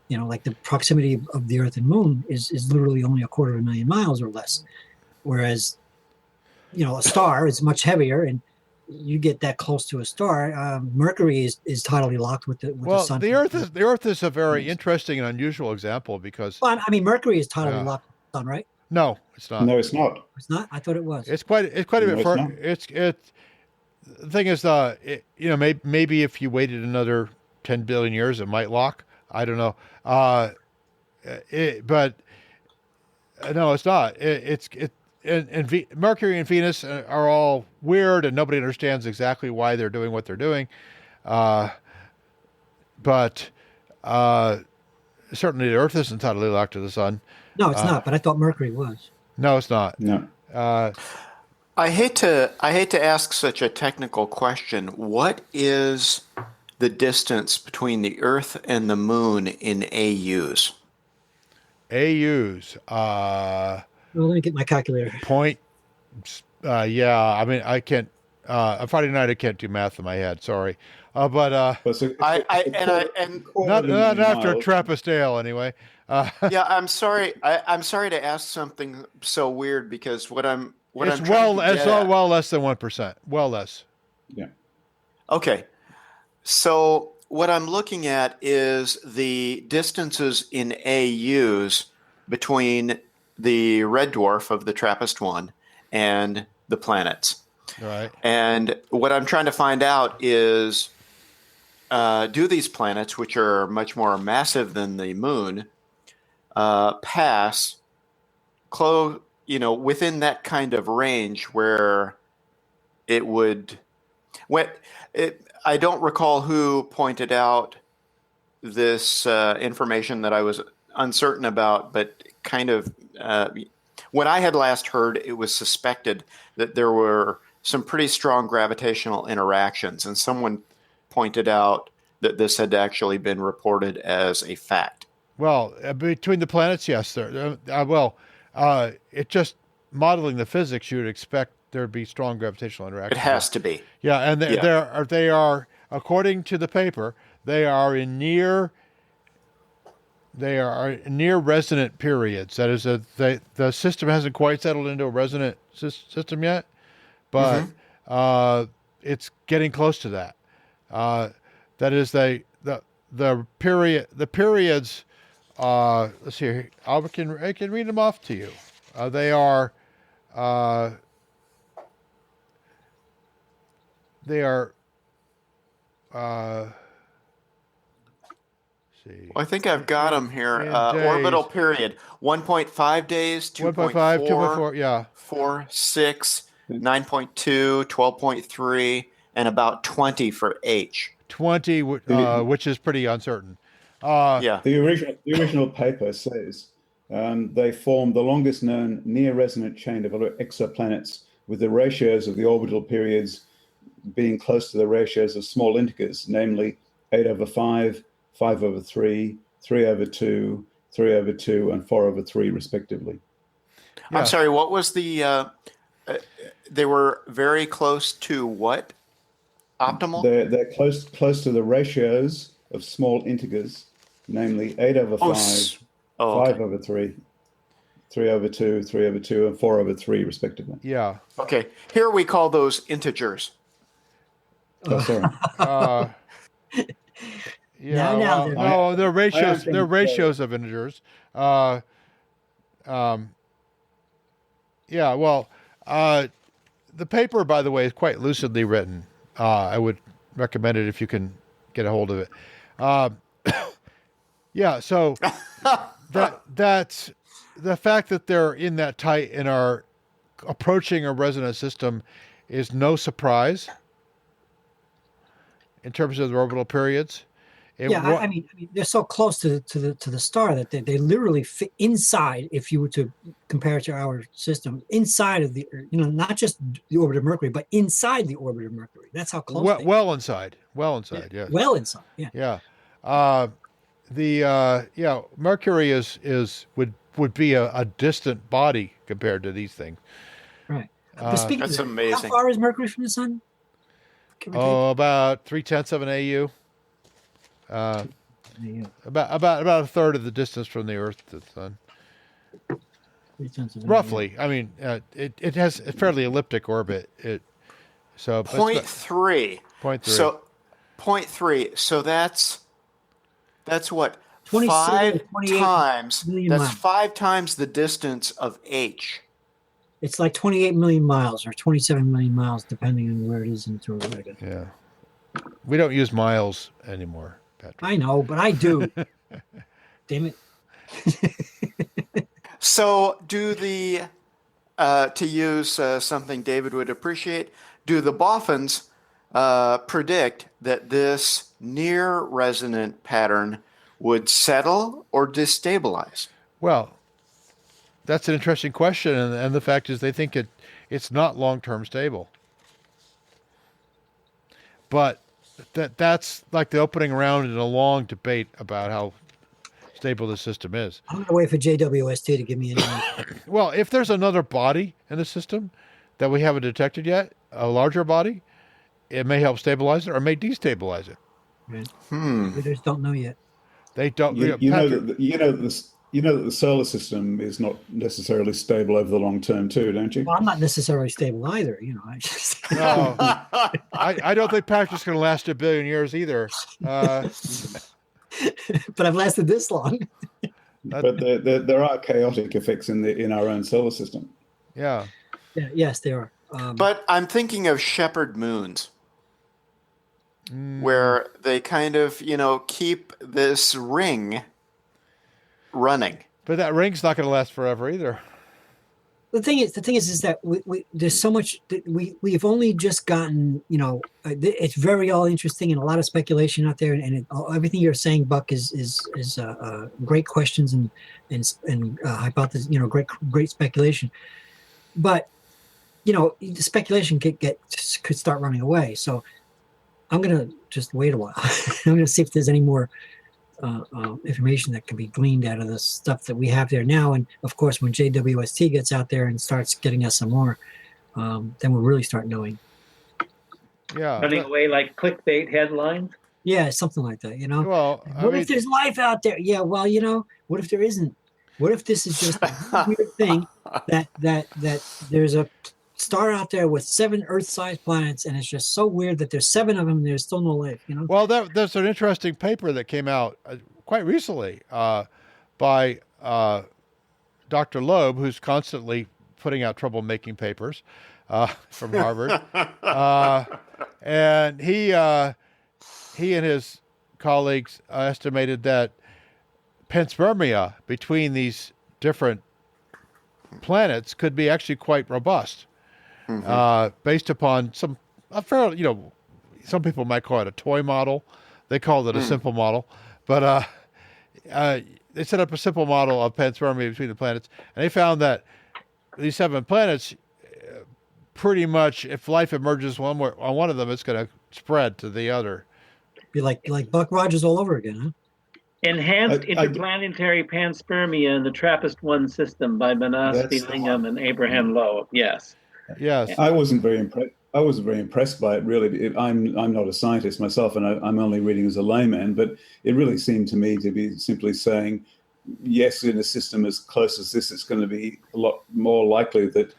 You know, like the proximity of the Earth and Moon is literally only 250,000 miles or less, whereas, you know, a star is much heavier, and you get that close to a star. Mercury is tidally locked with the sun. The Earth is a very interesting and unusual example because. Well, I mean, Mercury is tidally locked with the sun, right? No, it's not. No, it's not. It's not. I thought it was. It's quite a bit further. The thing is, you know, maybe if you waited another 10 billion years, it might lock. I don't know. But no, it's not. Mercury and Venus are all weird, and nobody understands exactly why they're doing what they're doing. But certainly, the Earth isn't totally locked to the sun. No, it's not. But I thought Mercury was. No, it's not. No. I hate to ask such a technical question. What is the distance between the Earth and the Moon in AUs? AUs. Well, let me get my calculator. Point. Yeah, I mean, I can't. On Friday night, I can't do math in my head. Sorry, but not after a Trappist ale, anyway. Yeah, I'm sorry. I'm sorry to ask something so weird because it's well less than 1%. Well less. Yeah. Okay. So what I'm looking at is the distances in AUs between the red dwarf of the TRAPPIST-1 and the planets. Right. And what I'm trying to find out is, do these planets, which are much more massive than the moon, pass close, you know, within that kind of range where it would, I don't recall who pointed out this information that I was uncertain about, but kind of when I had last heard, it was suspected that there were some pretty strong gravitational interactions, and someone pointed out that this had actually been reported as a fact. Well, between the planets, yes. It just modeling the physics, you would expect there to be strong gravitational interactions. It has to be. Yeah, and they are, according to the paper, they are near resonant periods. That is, the system hasn't quite settled into a resonant system yet, but it's getting close to that. That is, the periods. Let's see here. I can read them off to you. They are. See. Well, I think I've got them here. Orbital period: 1.5 days, 2.5, 2.4, yeah, 4, 6, 9.2, 12.3, and about 20 for H. 20, which is pretty uncertain. The original paper says they form the longest known near resonant chain of exoplanets, with the ratios of the orbital periods being close to the ratios of small integers, namely 8/5, 5/3, 3/2, 3/2, and 4/3, respectively. Yeah. I'm sorry, what was the... they were very close to what? Optimal? They're close to the ratios of small integers, namely 8/5, Okay. 5/3, 3/2, 3/2, and 4/3, respectively. Yeah. Okay. Here we call those integers. Oh, sorry. Yeah. Now Well, they're- no, they're ratios. thinking They're ratios of integers. Yeah. Well, the paper, by the way, is quite lucidly written. I would recommend it if you can get a hold of it. Yeah. So that's the fact that they're in that tight and are approaching a resonant system is no surprise in terms of the orbital periods. I mean, they're so close to the star that they literally fit inside. If you were to compare it to our system, inside of the, not just the orbit of Mercury, but inside the orbit of Mercury. That's how close. Well inside. Yes. Well inside. Yeah. Yeah. Mercury would be a distant body compared to these things. Right. But speaking That's of that, amazing. how far is Mercury from the sun? About 0.3 of an AU. About a third of the distance from the Earth to the sun. Roughly. I mean, it has a fairly elliptic orbit. So 0.3. 0.3. So 0.3. So that's what? 28 times. million That's miles. 5 times the distance of H. It's like 28 million miles or 27 million miles, depending on where it is in the orbit. Yeah. We don't use miles anymore, Patrick. I know, but I do. Damn it. So do the, to use something David would appreciate, do the boffins predict that this near resonant pattern would settle or destabilize? Well, that's an interesting question, and the fact is they think it's not long-term stable. But that's like the opening round in a long debate about how stable the system is. I'm going to wait for JWST to give me an answer. Well, if there's another body in the system that we haven't detected yet, a larger body, it may help stabilize it or it may destabilize it. Right. We just don't know yet. They don't. You know that the solar system is not necessarily stable over the long term too, don't you? Well, I'm not necessarily stable either. I just No, I don't think Patrick's going to last 1 billion years either. but I've lasted this long. But there are chaotic effects in our own solar system. Yeah. Yeah, yes, they are. But I'm thinking of shepherd moons, where they kind of, keep this ring running. But that ring's not going to last forever either. The thing is that we there's so much that we've only just gotten. It's very all interesting and a lot of speculation out there, and everything you're saying, Buck, is great questions and hypothesis. Great speculation, but the speculation could start running away. So I'm gonna just wait a while. I'm gonna see if there's any more information that can be gleaned out of the stuff that we have there now. And of course, when JWST gets out there and starts getting us some more, then we'll really start knowing. Yeah. Running away like clickbait headlines. Yeah, something like that. Well, what if there's life out there? Yeah, well, what if there isn't? What if this is just a weird thing that there's a star out there with 7 Earth-sized planets, and it's just so weird that there's 7 of them and there's still no life. Well, there's an interesting paper that came out quite recently by Dr. Loeb, who's constantly putting out troublemaking papers from Harvard, and he and his colleagues estimated that panspermia between these different planets could be actually quite robust. Based upon some people might call it a toy model. They called it a simple model, but they set up a simple model of panspermia between the planets, and they found that these 7 planets, pretty much, if life emerges on one of them, it's going to spread to the other. Be like Buck Rogers all over again, huh? Enhanced Interplanetary Panspermia in the TRAPPIST-1 system by Manasvi, Lingam, and Abraham Loeb. Yes. Yes. I wasn't very impressed. I wasn't very impressed by it, really. I'm not a scientist myself, and I'm only reading as a layman, but it really seemed to me to be simply saying, yes, in a system as close as this, it's going to be a lot more likely that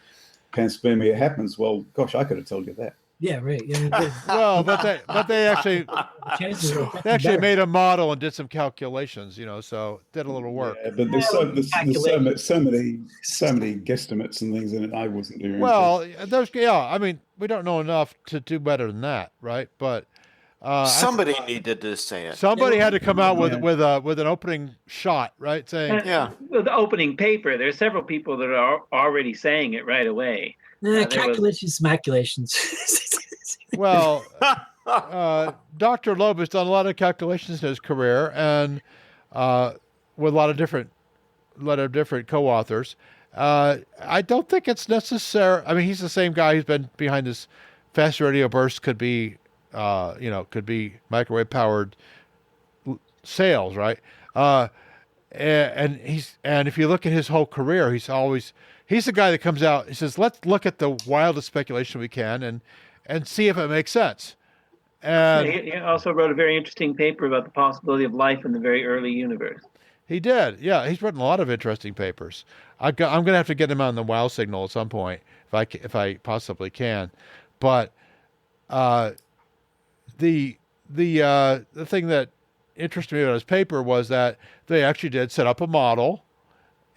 panspermia happens. Well, gosh, I could have told you that. Yeah, right. Well, but they actually chances are they actually better. made a model and did some calculations, so did a little work. Yeah, but there's so many guesstimates and things in it. I wasn't doing. Well, I mean, we don't know enough to do better than that, right? But Somebody needed to say it. somebody had to come out with Yeah. with an opening shot, right? Saying, Yeah. The opening paper, there's several people that are already saying it right away. Calculations, maculations. well, Dr. Loeb has done a lot of calculations in his career, and with a lot of different co-authors. I don't think it's necessary. I mean, he's the same guy who's been behind this fast radio burst. Could be microwave powered sails, right? And if you look at his whole career, he's the guy that comes out. He says, "Let's look at the wildest speculation we can and see if it makes sense." And he also wrote a very interesting paper about the possibility of life in the very early universe. he did, yeah. He's written a lot of interesting papers. I'm going to have to get him on the WOW signal at some point if I possibly can. But the thing that interested me about his paper was that they actually did set up a model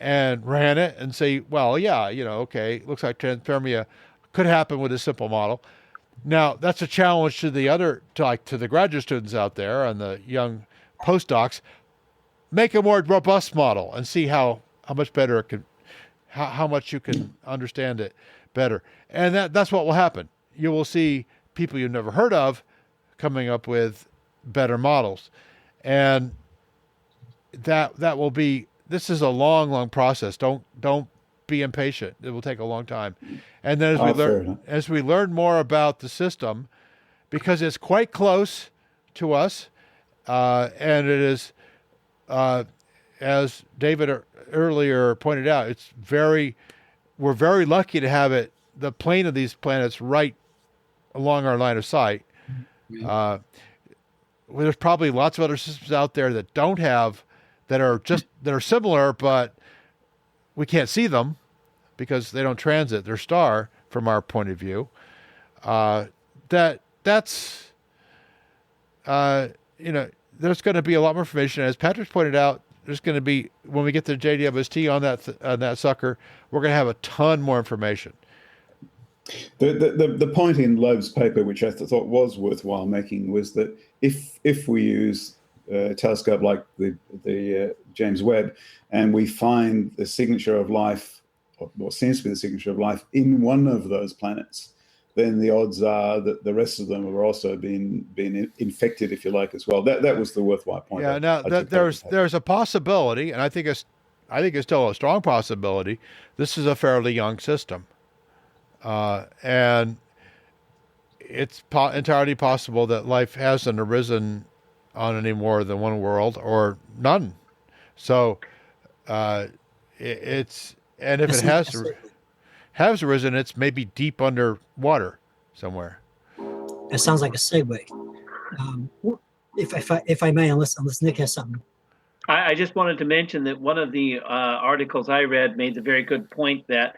and ran it and say, well, yeah, okay, looks like panspermia could happen with a simple model. Now, that's a challenge to the graduate students out there and the young postdocs. Make a more robust model and see how much better it can, how much you can understand it better. And that's what will happen. You will see people you've never heard of coming up with better models. And that will be, this is a long process. Don't be impatient. It will take a long time. And then as we learn more about the system, because it's quite close to us, and it is, as David earlier pointed out, we're very lucky to have the plane of these planets right along our line of sight. There's probably lots of other systems out there that that are similar, but we can't see them because they don't transit their star from our point of view. There's going to be a lot more information. As Patrick pointed out, there's going to be, when we get to JWST on that sucker, we're going to have a ton more information. The point in Loeb's paper, which I thought was worthwhile making, was that if we use a telescope like the James Webb, and we find the signature of life, or what seems to be the signature of life, in one of those planets, then the odds are that the rest of them have also been infected, if you like, as well. That was the worthwhile point. Yeah. Now there's a possibility, and I think it's still a strong possibility. This is a fairly young system, and it's entirely possible that life hasn't arisen on any more than one world or none. So if it has arisen, it's maybe deep underwater somewhere. That sounds like a segue. If I may, unless Nick has something. I just wanted to mention that one of the articles I read made the very good point that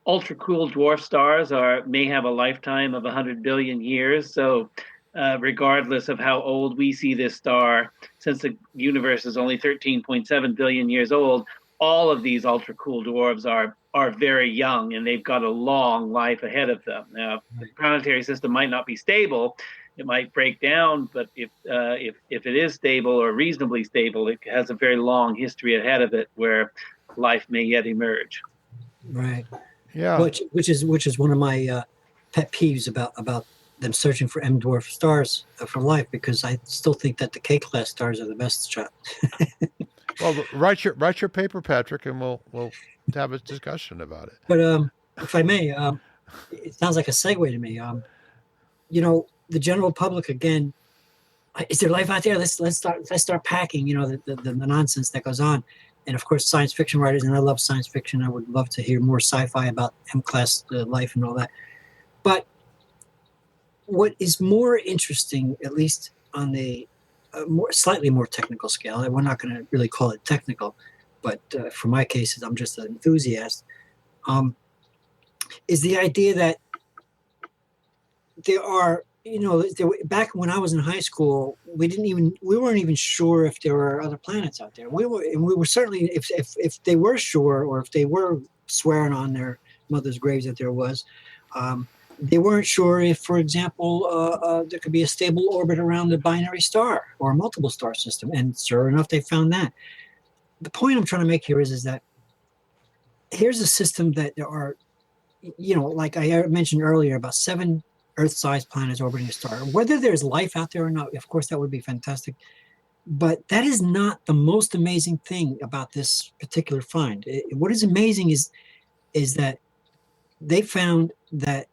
ultra cool dwarf stars may have a lifetime of 100 billion years. So regardless of how old we see this star, since the universe is only 13.7 billion years old, all of these ultra cool dwarfs are very young, and they've got a long life ahead of them. Now, the planetary system might not be stable; it might break down. But if it is stable or reasonably stable, it has a very long history ahead of it where life may yet emerge. Right. Yeah. Which is one of my pet peeves about them searching for M dwarf stars for life, because I still think that the K class stars are the best shot. Well, write your paper, Patrick, and we'll have a discussion about it. But if I may, it sounds like a segue to me. The general public, again, is there life out there? Let's start packing. The nonsense that goes on, and of course, science fiction writers, and I love science fiction. I would love to hear more sci-fi about M class life and all that. But what is more interesting, at least on the slightly more technical scale, and we're not going to really call it technical, but for my cases, I'm just an enthusiast, is the idea that there are, back when I was in high school, we weren't even sure if there were other planets out there. We were certainly, if they were sure, or if they were swearing on their mother's graves that there was, they weren't sure if, for example, there could be a stable orbit around a binary star or a multiple star system. And sure enough, they found that. The point I'm trying to make here is that here's a system that there are, like I mentioned earlier, about 7 Earth-sized planets orbiting a star. Whether there's life out there or not, of course, that would be fantastic. But that is not the most amazing thing about this particular find. What is amazing is that they found that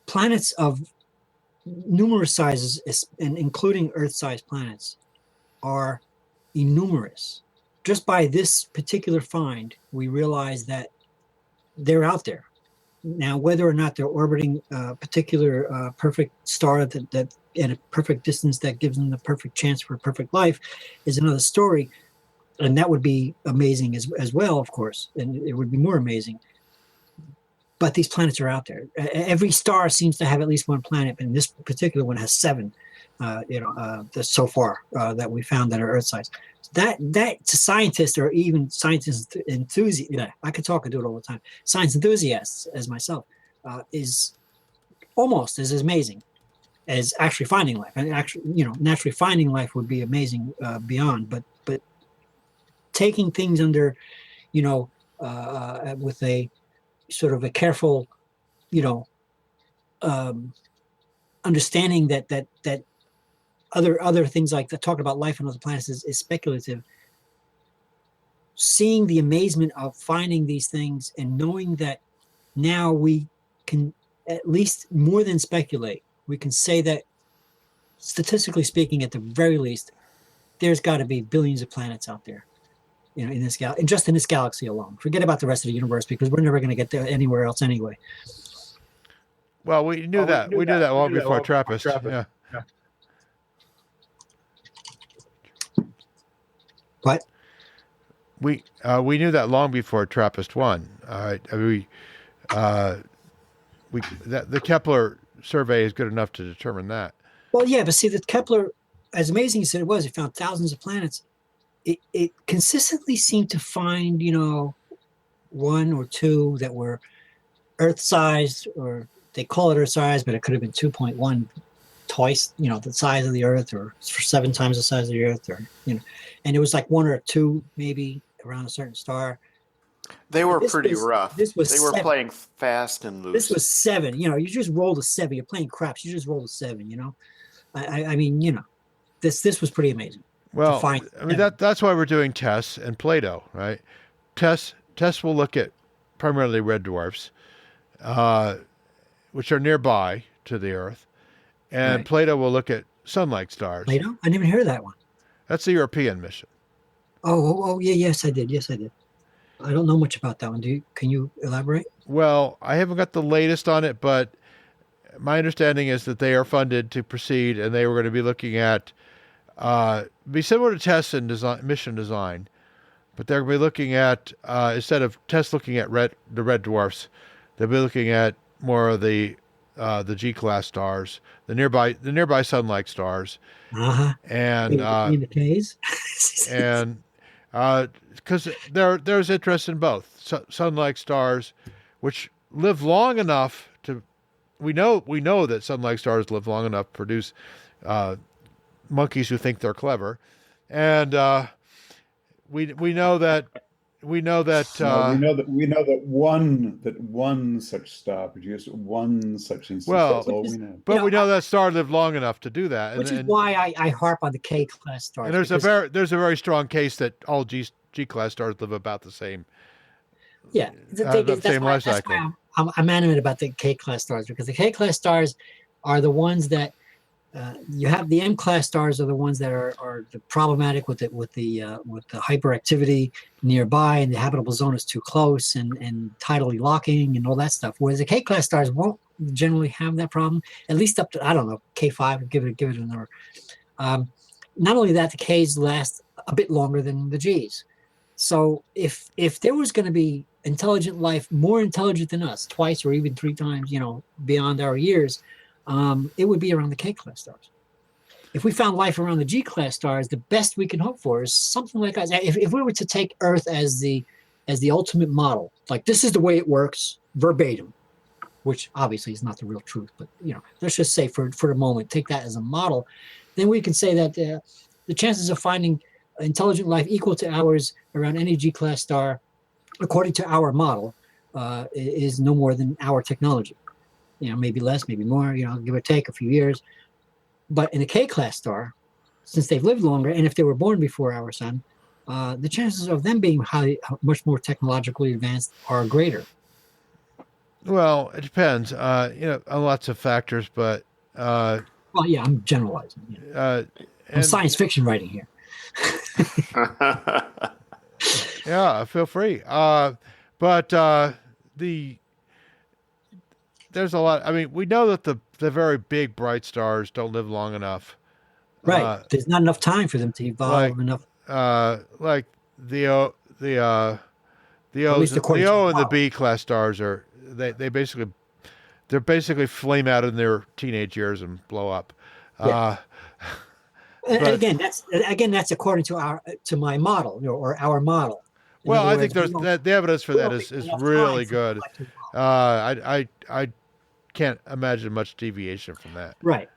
planets of numerous sizes, and including Earth-sized planets, are innumerous. Just by this particular find, we realize that they're out there. Now, whether or not they're orbiting a particular perfect star that at a perfect distance that gives them the perfect chance for perfect life is another story. And that would be amazing as well, of course, and it would be more amazing. But these planets are out there. Every star seems to have at least one planet, and this particular one has 7. So far that we found that are Earth-sized. That to scientists, or even scientists enthusiasts, I could talk and do it all the time. Science enthusiasts, as myself, is almost as amazing as actually finding life. And actually, naturally finding life would be amazing beyond. But taking things under, with a sort of a careful, understanding that other things like that, talking about life on other planets is speculative. Seeing the amazement of finding these things and knowing that now we can at least more than speculate, we can say that statistically speaking, at the very least, there's got to be billions of planets out there, in this just in this galaxy alone. Forget about the rest of the universe, because we're never going to get there anywhere else anyway. Well, we knew that. We knew that long before TRAPPIST. Yeah. What? We knew that long before TRAPPIST-1. The Kepler survey is good enough to determine that. Well, yeah, but see, the Kepler, as amazing as it was, it found thousands of planets. It consistently seemed to find, 1 or 2 that were Earth-sized, or they call it Earth-sized, but it could have been 2.1 twice, the size of the Earth, or 7 times the size of the Earth, or and it was like 1 or 2 maybe around a certain star. They were pretty rough. They were 7. Playing fast and loose. This was 7. You just rolled a 7. You're playing craps. You just rolled a 7. I mean, this was pretty amazing. Well, that's why we're doing TESS and Plato, right? TESS will look at primarily red dwarfs, which are nearby to the Earth, and right. Plato will look at sun-like stars. Plato? I didn't even hear that one. That's the European mission. Oh, yeah, yes, I did. I don't know much about that one. Can you elaborate? Well, I haven't got the latest on it, but my understanding is that they are funded to proceed, and they were going to be looking at be similar to TESS in mission design, but they're going to be looking at instead of TESS looking at the red dwarfs, they'll be looking at more of the G-class stars, the nearby sun-like stars, and the K's, and because there's interest in both sun-like stars, which live long enough to. We know that sun-like stars live long enough to produce monkeys who think they're clever, and we know that one such star produced one such instance. Well, that's all we know. But we know that star lived long enough to do that, which is why I harp on the K-class stars. And there's a very strong case that all G-class stars live about the same. Yeah, the same life cycle. I'm animate about the K-class stars, because the K-class stars are the ones that You have the M class stars are the ones that are the problematic with the hyperactivity nearby, and the habitable zone is too close and tidally locking and all that stuff. Whereas the K class stars won't generally have that problem, at least up to, I don't know, K5. Give it a number. Not only that, the Ks last a bit longer than the Gs. So if there was going to be intelligent life, more intelligent than us, twice or even three times, beyond our years, it would be around the K class stars. If we found life around the G class stars, the best we can hope for is something like us. If we were to take Earth as the ultimate model, like this is the way it works verbatim, which obviously is not the real truth, but let's just say for the moment, take that as a model, then we can say that the chances of finding intelligent life equal to ours around any G class star, according to our model, is no more than our technology. Maybe less, maybe more, give or take a few years. But in a K class star, since they've lived longer, and if they were born before our sun, the chances of them being much more technologically advanced are greater. Well, it depends, on lots of factors, but well, yeah, I'm generalizing. I'm science fiction writing here. Yeah, feel free. But there's a lot. I mean, we know that the very big bright stars don't live long enough. Right. There's not enough time for them to evolve enough. Like the O and the B class stars they're basically flame out in their teenage years and blow up. Yeah. And again, that's according to my model or our model. Well, I think the evidence for that is really good. I can't imagine much deviation from that. Right.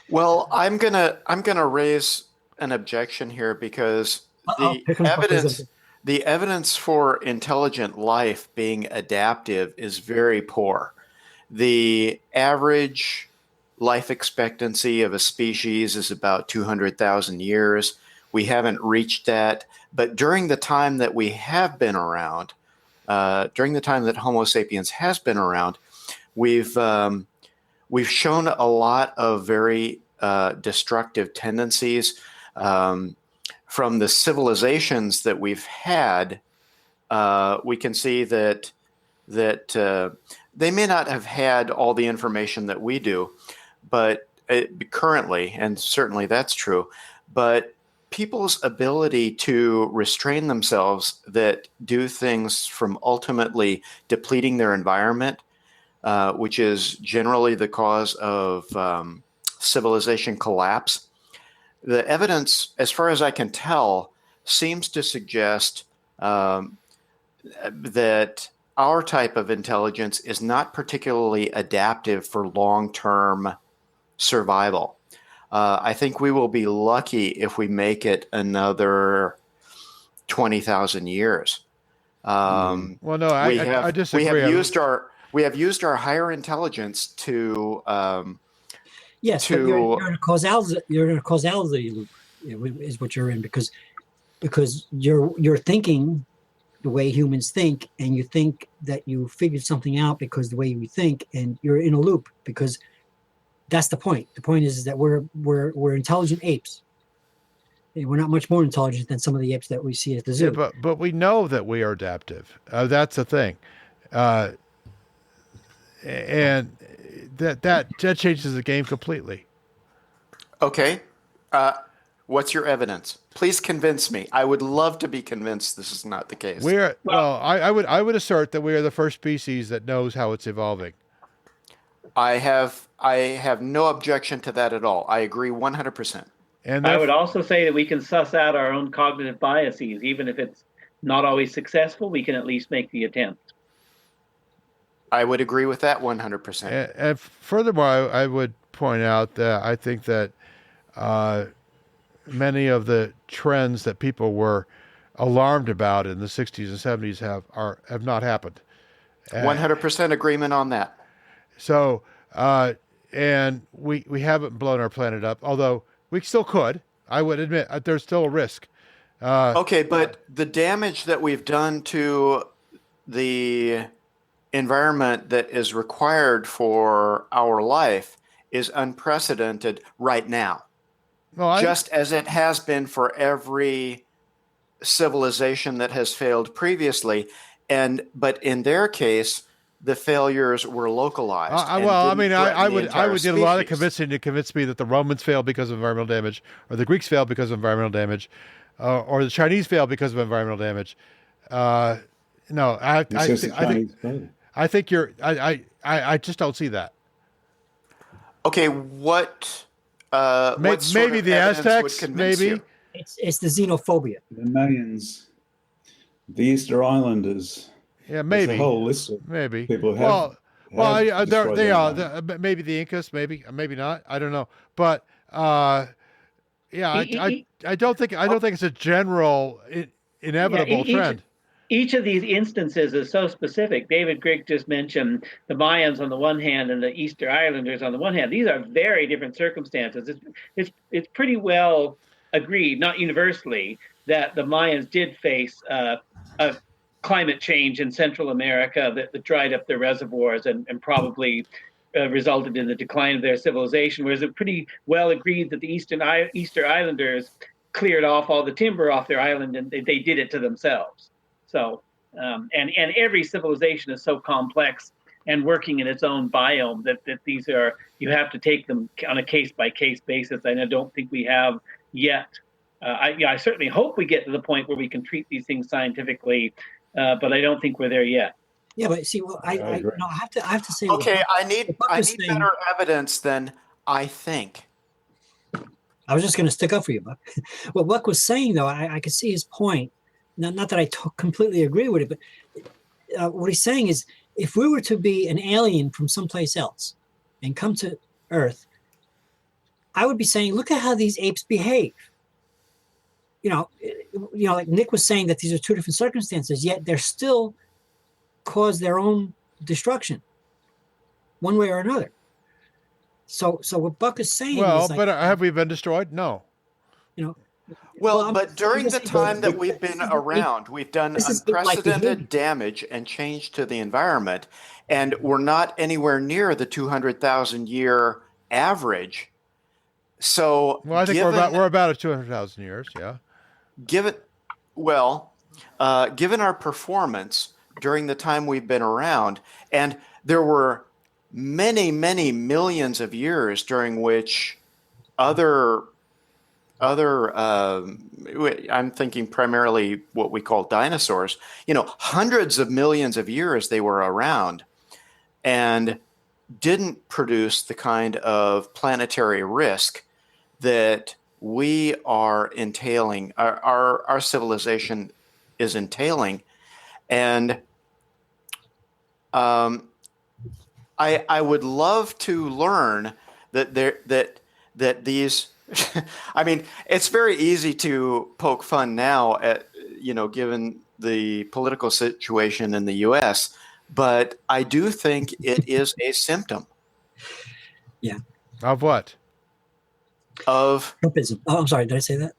Well, I'm gonna raise an objection here because the evidence for intelligent life being adaptive is very poor. The average life expectancy of a species is about 200,000 years. We haven't reached that, but during the time that we have been around, during the time that Homo sapiens has been around, we've shown a lot of very destructive tendencies. From the civilizations that we've had, we can see that they may not have had all the information that we do, but currently, and certainly that's true, but people's ability to restrain themselves that do things from ultimately depleting their environment, which is generally the cause of civilization collapse. The evidence, as far as I can tell, seems to suggest that our type of intelligence is not particularly adaptive for long-term survival. I think we will be lucky if we make it another 20,000 years. Well, no, I disagree. We have used our higher intelligence to yes, but you're in a causality loop is what you're in because you're thinking the way humans think, and you think that you figured something out because the way you think, and you're in a loop because that's the point. The point is that we're intelligent apes. We're not much more intelligent than some of the apes that we see at the zoo. Yeah, but we know that we are adaptive. That's the thing, and that changes the game completely. Okay, what's your evidence? Please convince me. I would love to be convinced this is not the case. I would assert that we are the first species that knows how it's evolving. I have no objection to that at all. I agree 100%. And I would also say that we can suss out our own cognitive biases. Even if it's not always successful, we can at least make the attempt. I would agree with that 100%. And furthermore, I would point out that I think that many of the trends that people were alarmed about in the 60s and 70s have not happened. 100% agreement on that. So, and we haven't blown our planet up, although we still could. I would admit there's still a risk. Okay, but the damage that we've done to the environment that is required for our life is unprecedented right now, Well, just as it has been for every civilization that has failed previously. But in their case, the failures were localized. I would need a lot of convincing to convince me that the Romans failed because of environmental damage, or the Greeks failed because of environmental damage, or the Chinese failed because of environmental damage. No, I think you're. I just don't see that. Okay, what sort Maybe of the evidence Aztecs, would convince maybe. you? It's the xenophobia. The Mayans, the Easter Islanders. Yeah, maybe. There's a whole list of maybe. people who Well, have destroyed they their are. environment. Maybe the Incas, maybe not. I don't know. But yeah, I don't think it's a general inevitable trend. Each of these instances is so specific. David Grigg just mentioned the Mayans on the one hand and the Easter Islanders on the one hand. These are very different circumstances. It's pretty well agreed, not universally, that the Mayans did face a climate change in Central America that dried up their reservoirs and probably resulted in the decline of their civilization, whereas it's pretty well agreed that the Easter Islanders cleared off all the timber off their island, and they did it to themselves. So, and every civilization is so complex and working in its own biome that these are, you have to take them on a case-by-case basis, and I don't think we have yet. I certainly hope we get to the point where we can treat these things scientifically, but I don't think we're there yet. Yeah, but see, well, I have to say. Okay, I need better evidence than I think. I was just going to stick up for you, Buck. What Buck was saying, though, I could see his point. Not that I completely agree with it, but what he's saying is, if we were to be an alien from someplace else and come to Earth, I would be saying, look at how these apes behave. You know, like Nick was saying that these are two different circumstances, yet they're still cause their own destruction, one way or another. So what Buck is saying is like, but have we been destroyed? No. You know. Well, but during the time that we've been around, we've done unprecedented damage and change to the environment, and we're not anywhere near the 200,000 year average. So, well, I think we're about at 200,000 years. Yeah. Given our performance during the time we've been around, and there were many, many millions of years during which other I'm thinking primarily what we call dinosaurs, hundreds of millions of years they were around and didn't produce the kind of planetary risk that we are entailing, our civilization is entailing. And I would love to learn that these I mean, it's very easy to poke fun now at, given the political situation in the U.S., but I do think it is a symptom. Yeah. Of what? Of Trumpism. Oh, I'm sorry. Did I say that?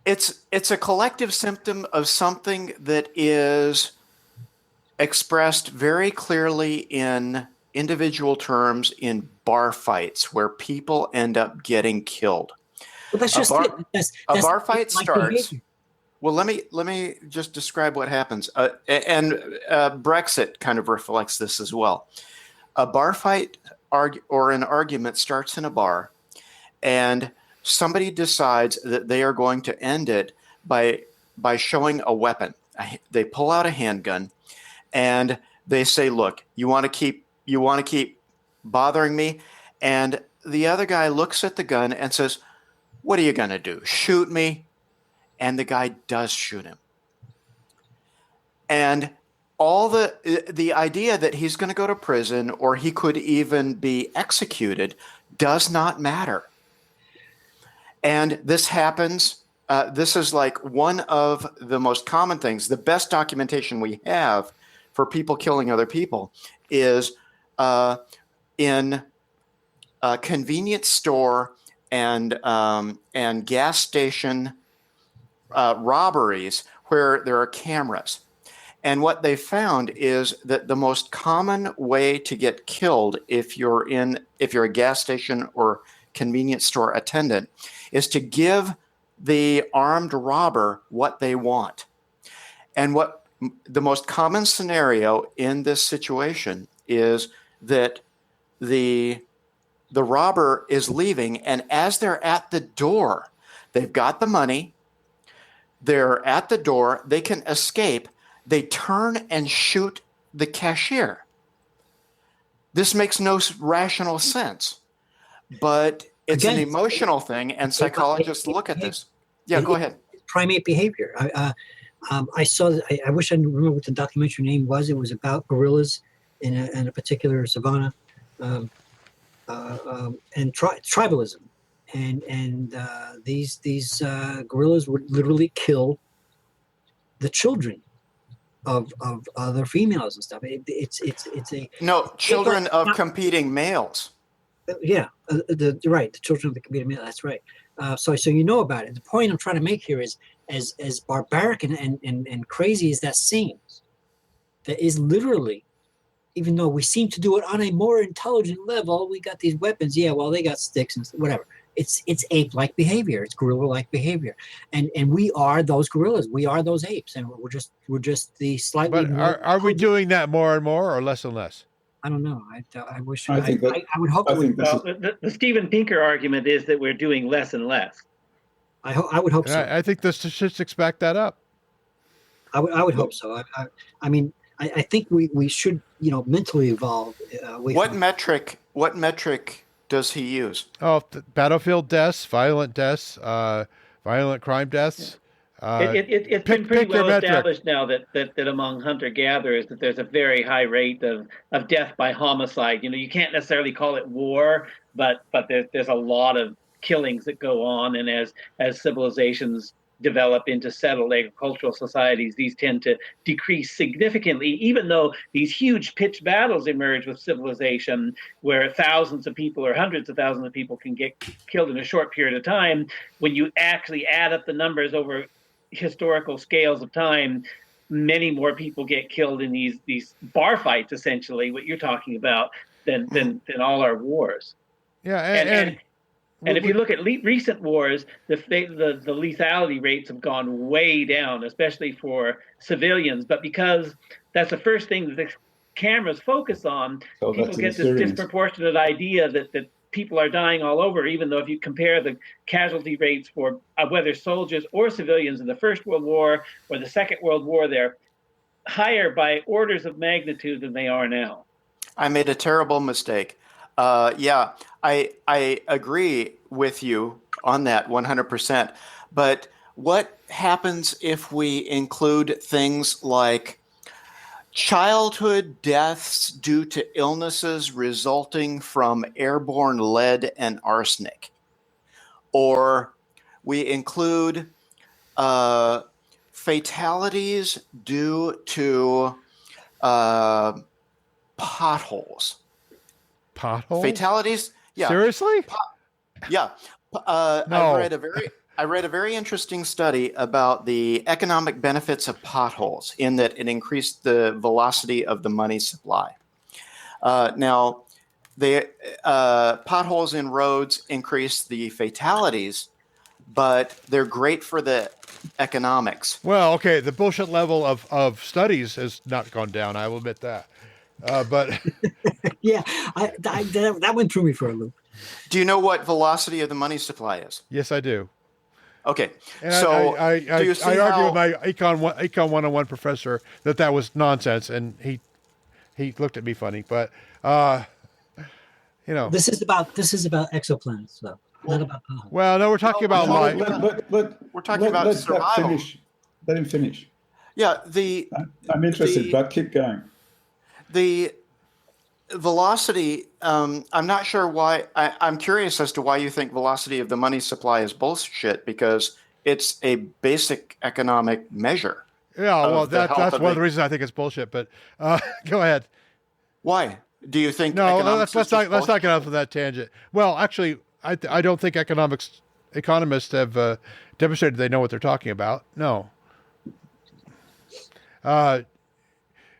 It's a collective symptom of something that is expressed very clearly in individual terms in bar fights where people end up getting killed. Well, that's just it. A bar fight like starts. behavior. Well, let me just describe what happens. And Brexit kind of reflects this as well. A bar fight or an argument starts in a bar, and somebody decides that they are going to end it by showing a weapon. They pull out a handgun, and they say, "Look, you want to keep bothering me?" And the other guy looks at the gun and says, "What are you going to do? Shoot me?" And the guy does shoot him. And all the idea that he's going to go to prison or he could even be executed does not matter. And this happens. This is like one of the most common things. The best documentation we have for people killing other people is in a convenience store and gas station robberies where there are cameras. And what they found is that the most common way to get killed if you're a gas station or convenience store attendant is to give the armed robber what they want. And what the most common scenario in this situation is that the robber is leaving, and as they're at the door, they've got the money, they're at the door, they can escape, they turn and shoot the cashier. This makes no rational sense, but it's an emotional thing, and psychologists look at this. Yeah, go ahead. Primate behavior. I saw. I wish I remember what the documentary name was. It was about gorillas in a particular savanna, and tribalism, and these gorillas would literally kill the children of other females and stuff. It's a children of competing males. Yeah, the children of the competing male. That's right. So you know about it. The point I'm trying to make here is, as barbaric and crazy as that seems, that is literally, even though we seem to do it on a more intelligent level, we got these weapons. Yeah, well, they got sticks and whatever. It's ape-like behavior. It's gorilla-like behavior, and we are those gorillas. We are those apes, and we're just the slightly. But are we doing that more and more, or less and less? I don't know. I wish. I would hope. The Steven Pinker argument is that we're doing less and less. I would hope so. I think the statistics back that up. I would hope so. I mean, I think we should mentally evolve. What metric does he use? Oh, battlefield deaths, violent crime deaths. It's been pretty well established now that among hunter-gatherers that there's a very high rate of death by homicide. You can't necessarily call it war, but there's a lot of killings that go on, and as civilizations develop into settled agricultural societies, these tend to decrease significantly, even though these huge pitched battles emerge with civilization where thousands of people or hundreds of thousands of people can get killed in a short period of time. When you actually add up the numbers over historical scales of time, many more people get killed in these bar fights, essentially, what you're talking about, than all our wars. Yeah, and if you look at recent wars, the lethality rates have gone way down, especially for civilians. But because that's the first thing that the cameras focus on, people get this disproportionate idea that people are dying all over, even though if you compare the casualty rates for whether soldiers or civilians in the First World War or the Second World War, they're higher by orders of magnitude than they are now. I made a terrible mistake. I agree with you on that 100%. But what happens if we include things like childhood deaths due to illnesses resulting from airborne lead and arsenic? Or we include fatalities due to potholes. Potholes? Fatalities? Yeah. Seriously? Yeah. No. I read a very interesting study about the economic benefits of potholes, in that it increased the velocity of the money supply. Now, the potholes in roads increase the fatalities, but they're great for the economics. Well, okay, the bullshit level of studies has not gone down. I will admit that. But yeah, that went through me for a loop. Do you know what velocity of the money supply is? Yes, I do. Okay, and so I argued with my Econ 101 professor that was nonsense, and he looked at me funny. But this is about exoplanets, though, not about potholes. Well, no, we're talking about life. But we're talking about survival. Let him finish. Yeah, I'm interested, but keep going. The velocity, I'm not sure why. I'm curious as to why you think velocity of the money supply is bullshit, because it's a basic economic measure. Yeah, well, that's one of the reasons I think it's bullshit. But go ahead. Why do you think? No, let's not get off of that tangent. Well, actually, I don't think economists have demonstrated they know what they're talking about. No.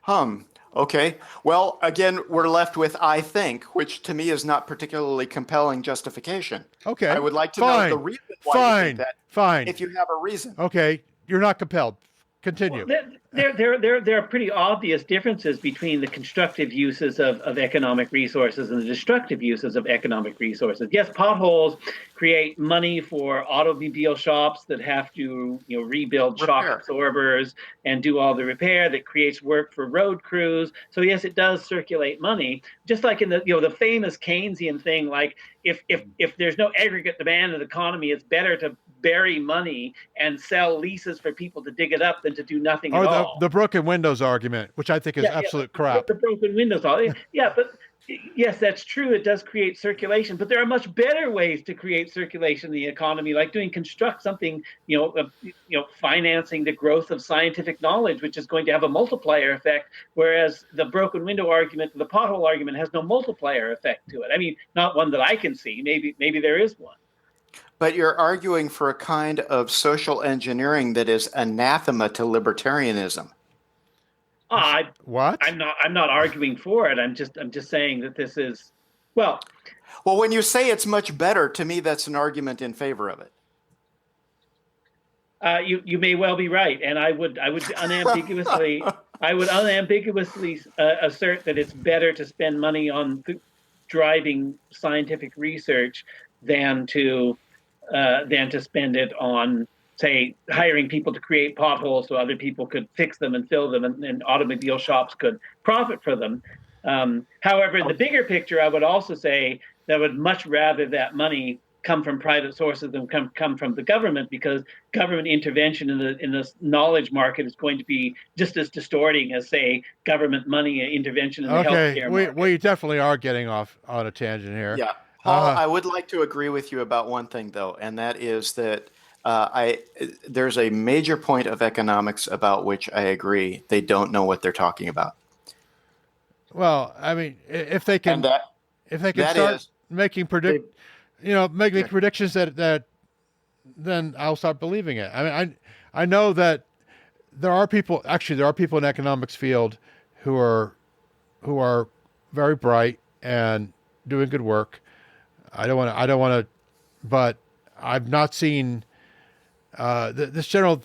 Okay. Well, again, we're left with I think, which to me is not particularly compelling justification. Okay. I would like to know the reason why you think that. Fine. If you have a reason. Okay. You're not compelled. Continue. Well, there are pretty obvious differences between the constructive uses of economic resources and the destructive uses of economic resources. Yes, potholes create money for automobile shops that have to rebuild shock absorbers and do all the repair. That creates work for road crews. So yes, it does circulate money. Just like in the famous Keynesian thing, like if there's no aggregate demand in the economy, it's better to bury money and sell leases for people to dig it up than to do nothing at all. The broken windows argument, which I think is absolute crap. The broken windows, but yes, that's true. It does create circulation, but there are much better ways to create circulation in the economy, like construct something, financing the growth of scientific knowledge, which is going to have a multiplier effect. Whereas the broken window argument, the pothole argument, has no multiplier effect to it. I mean, not one that I can see. Maybe there is one. But you're arguing for a kind of social engineering that is anathema to libertarianism. What? I'm not arguing for it. I'm just saying that this is well, when you say it's much better, to me that's an argument in favor of it. You may well be right, and I would unambiguously assert that it's better to spend money on driving scientific research than to spend it on, say, hiring people to create potholes so other people could fix them and fill them, and automobile shops could profit for them. However, in the bigger picture, I would also say that I would much rather that money come from private sources than come from the government, because government intervention in the knowledge market is going to be just as distorting as, say, government money intervention in the healthcare market. We definitely are getting off on a tangent here. Yeah. Paul, I would like to agree with you about one thing, though, and that is that there's a major point of economics about which I agree. They don't know what they're talking about. Well, I mean, if they can start making predictions that then I'll start believing it. I mean, I know that there are people in the economics field who are very bright and doing good work. I don't want to, but I've not seen this general.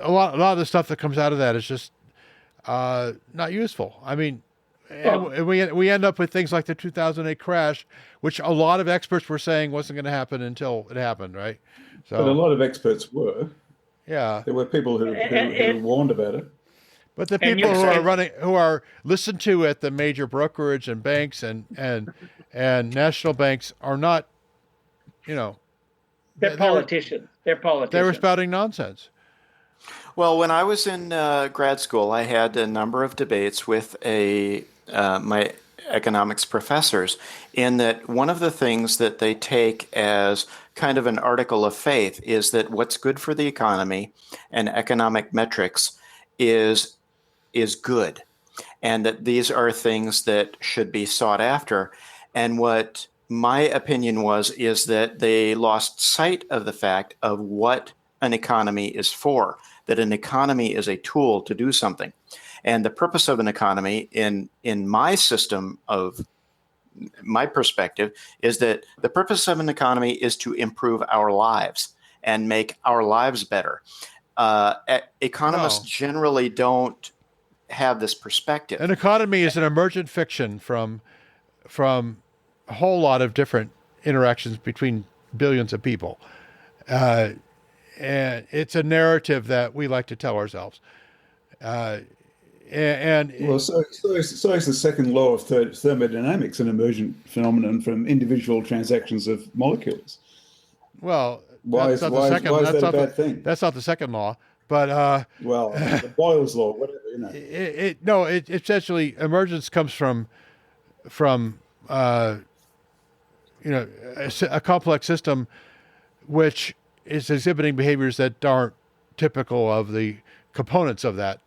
A lot of the stuff that comes out of that is just not useful. I mean, and we end up with things like the 2008 crash, which a lot of experts were saying wasn't going to happen until it happened, right? So, but a lot of experts were. Yeah, there were people who warned about it. But the people who are listened to at the major brokerage and banks and national banks are not, they're politicians. They're politicians. They were spouting nonsense. Well, when I was in grad school, I had a number of debates with my economics professors, in that one of the things that they take as kind of an article of faith is that what's good for the economy and economic metrics is good, and that these are things that should be sought after. And what my opinion is that they lost sight of the fact of what an economy is for, that an economy is a tool to do something. And the purpose of an economy in my system of my perspective is that the purpose of an economy is to improve our lives and make our lives better. Economists generally don't have this perspective. An economy is an emergent fiction from a whole lot of different interactions between billions of people. And it's a narrative that we like to tell ourselves. So is the second law of thermodynamics an emergent phenomenon from individual transactions of molecules? Well, why is that a bad thing? That's not the second law, but the Boyle's law, whatever, It essentially emergence comes from a complex system which is exhibiting behaviors that aren't typical of the components of that.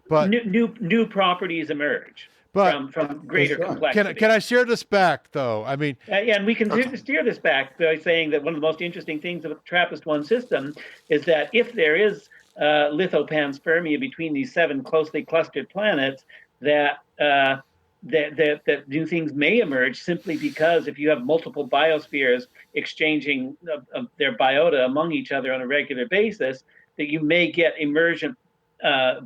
But new properties emerge from greater complexity. Can I steer this back, though? I mean, and we can steer this back by saying that one of the most interesting things of the TRAPPIST-1 system is that if there is lithopanspermia between these 7 closely clustered planets, that new things may emerge simply because if you have multiple biospheres exchanging their biota among each other on a regular basis, that you may get emergent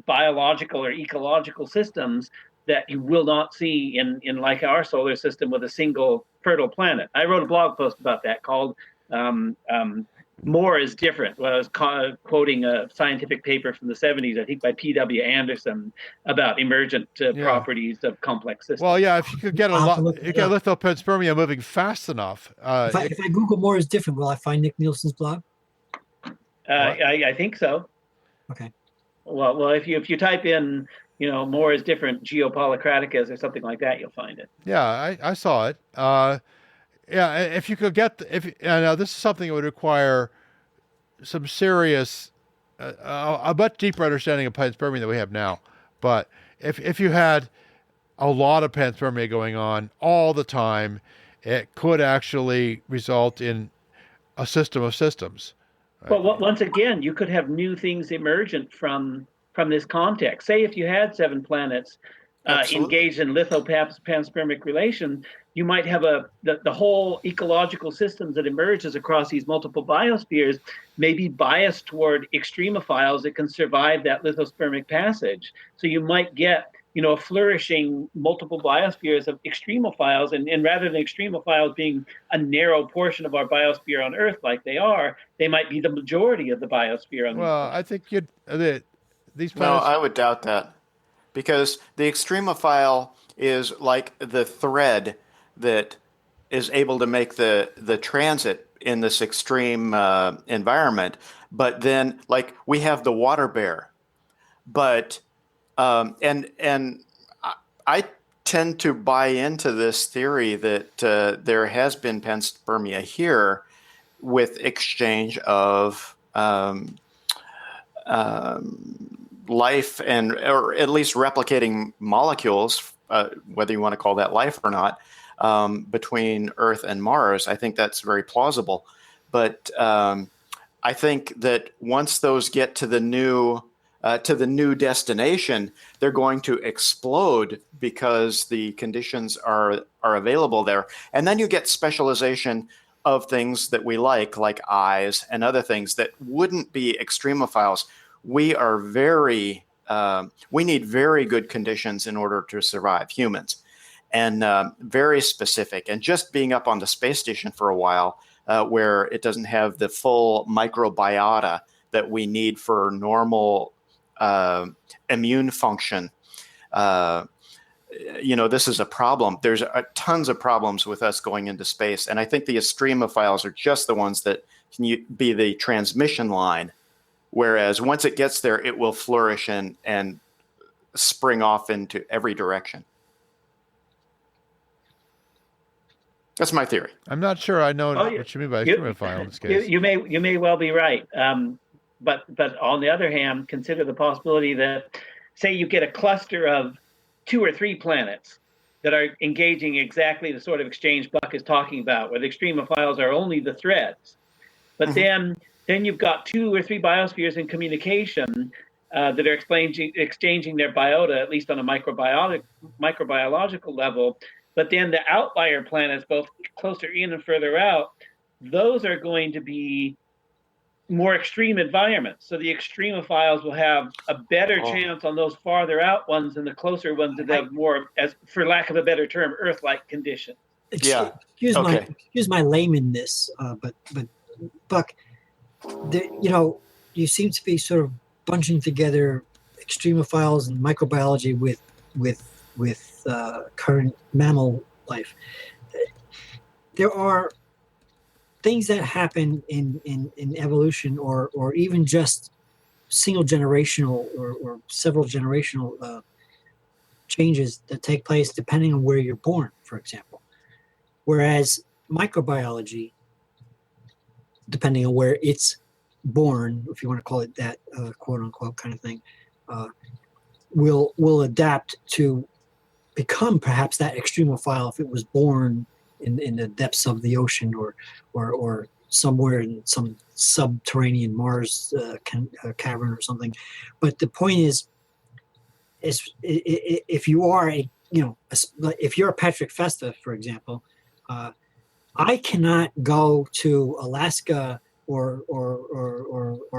biological or ecological systems that you will not see in like our solar system with a single fertile planet. I wrote a blog post about that called More is Different. Well, I was quoting a scientific paper from the 70s, I think by P.W. Anderson, about emergent properties of complex systems. Well, yeah, if you could get get lithopanspermia moving fast enough. If I Google More is Different, will I find Nick Nielsen's blog? I think so. Okay. Well, if you type in, More is Different, Geopolycraticus or something like that, you'll find it. Yeah, I saw it. Yeah, if you could get, now this is something that would require some serious, a much deeper understanding of panspermia than we have now. But if you had a lot of panspermia going on all the time, it could actually result in a system of systems. Well, once again, you could have new things emergent from this context. Say if you had 7 planets engaged in lithopanspermic relation, you might have the whole ecological systems that emerges across these multiple biospheres may be biased toward extremophiles that can survive that lithospermic passage. So you might get a flourishing multiple biospheres of extremophiles, and rather than extremophiles being a narrow portion of our biosphere on Earth like they are, they might be the majority of the biosphere on Well, I think these planets... No, I would doubt that, because the extremophile is like the thread that is able to make the transit in this extreme environment. But then, like, we have the water bear, but and I tend to buy into this theory that there has been panspermia here with exchange of life or at least replicating molecules, whether you want to call that life or not, between Earth and Mars. I think that's very plausible. But I think that once those get to the new destination, they're going to explode because the conditions are available there. And then you get specialization of things that we like eyes and other things that wouldn't be extremophiles. We need very good conditions in order to survive, humans, and very specific. And just being up on the space station for a while, where it doesn't have the full microbiota that we need for normal immune function. This is a problem. There's tons of problems with us going into space. And I think the extremophiles are just the ones that can be the transmission line. Whereas once it gets there, it will flourish and spring off into every direction. That's my theory. I'm not sure I know what you mean by extremophile in this case. You may well be right. But on the other hand, consider the possibility that, say, you get a cluster of 2 or 3 planets that are engaging exactly the sort of exchange Buck is talking about, where the extremophiles are only the threads. But then you've got 2 or 3 biospheres in communication that are exchanging their biota, at least on a microbiological level. But then the outlier planets, both closer in and further out, those are going to be more extreme environments. So the extremophiles will have a better chance on those farther out ones than the closer ones that have more, as for lack of a better term, Earth-like conditions. Excuse my layman-ness, but Buck, you seem to be sort of bunching together extremophiles and microbiology with current mammal life. There are things that happen in evolution or even just single generational or several generational changes that take place depending on where you're born, for example. Whereas microbiology, depending on where it's born, if you want to call it that, quote unquote kind of thing, will adapt to become perhaps that extremophile if it was born in the depths of the ocean or somewhere in some subterranean Mars cavern or something. But the point is if you are if you're a Patrick Festa, for example, I cannot go to Alaska or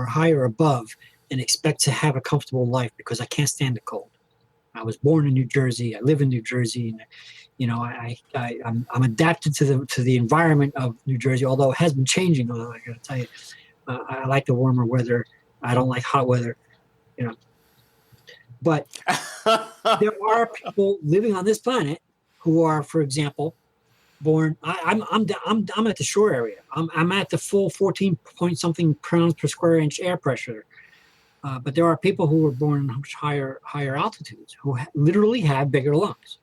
higher above and expect to have a comfortable life because I can't stand the cold. I was born in New Jersey. I live in New Jersey, and I'm adapted to the environment of New Jersey. Although it has been changing, although I got to tell you, I like the warmer weather. I don't like hot weather, But there are people living on this planet who are, for example, born. I'm at the shore area. I'm at the full 14 point something pounds per square inch air pressure. But there are people who were born in much higher altitudes who literally have bigger lungs.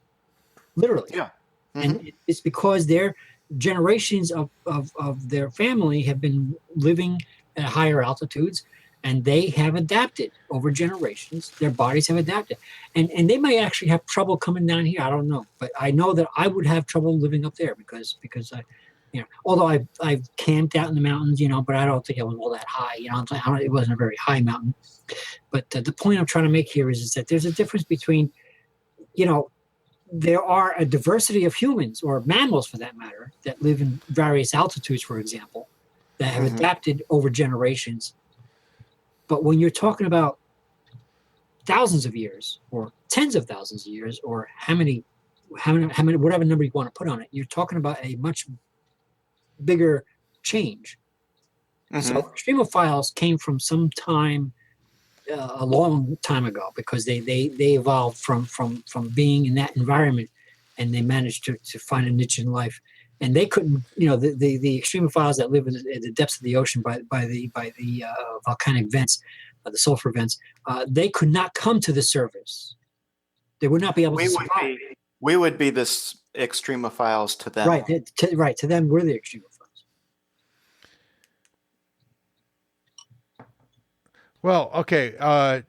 Literally. Yeah. Mm-hmm. And it's because their generations of their family have been living at higher altitudes, and they have adapted over generations. Their bodies have adapted. And they may actually have trouble coming down here. I don't know. But I know that I would have trouble living up there because although I've camped out in the mountains, but I don't think I was all that high. It wasn't a very high mountain. But the point I'm trying to make here is that there's a difference between, there are a diversity of humans or mammals, for that matter, that live in various altitudes, for example, that have adapted over generations. But when you're talking about thousands of years or tens of thousands of years or how many, whatever number you want to put on it, you're talking about a much bigger change. So extremophiles came from some time, a long time ago, because they evolved from being in that environment, and they managed to find a niche in life. And they couldn't, the extremophiles that live in the depths of the ocean by the volcanic vents, the sulfur vents, they could not come to the surface. They would not be able to survive. We would be this extremophiles to them. Right. To them, we're the extremophiles. Well, okay.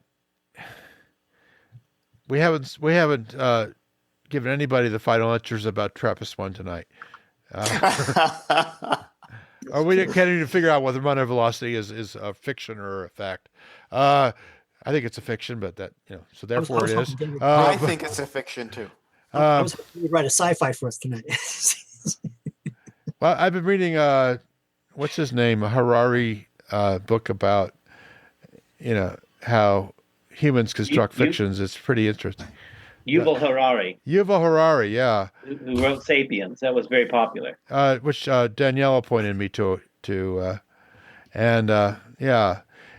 We haven't given anybody the final answers about TRAPPIST-1 tonight. Or we can't even figure out whether runner velocity is a fiction or a fact. I think it's a fiction, but so therefore it is. I think it's a fiction too. I was hoping you'd write a sci-fi for us tonight. Well, I've been reading what's his name, a Harari book about how humans construct fictions. It's pretty interesting. Yuval Harari. Yuval Harari, yeah. Who wrote *Sapiens*. That was very popular. Which Daniela pointed me to.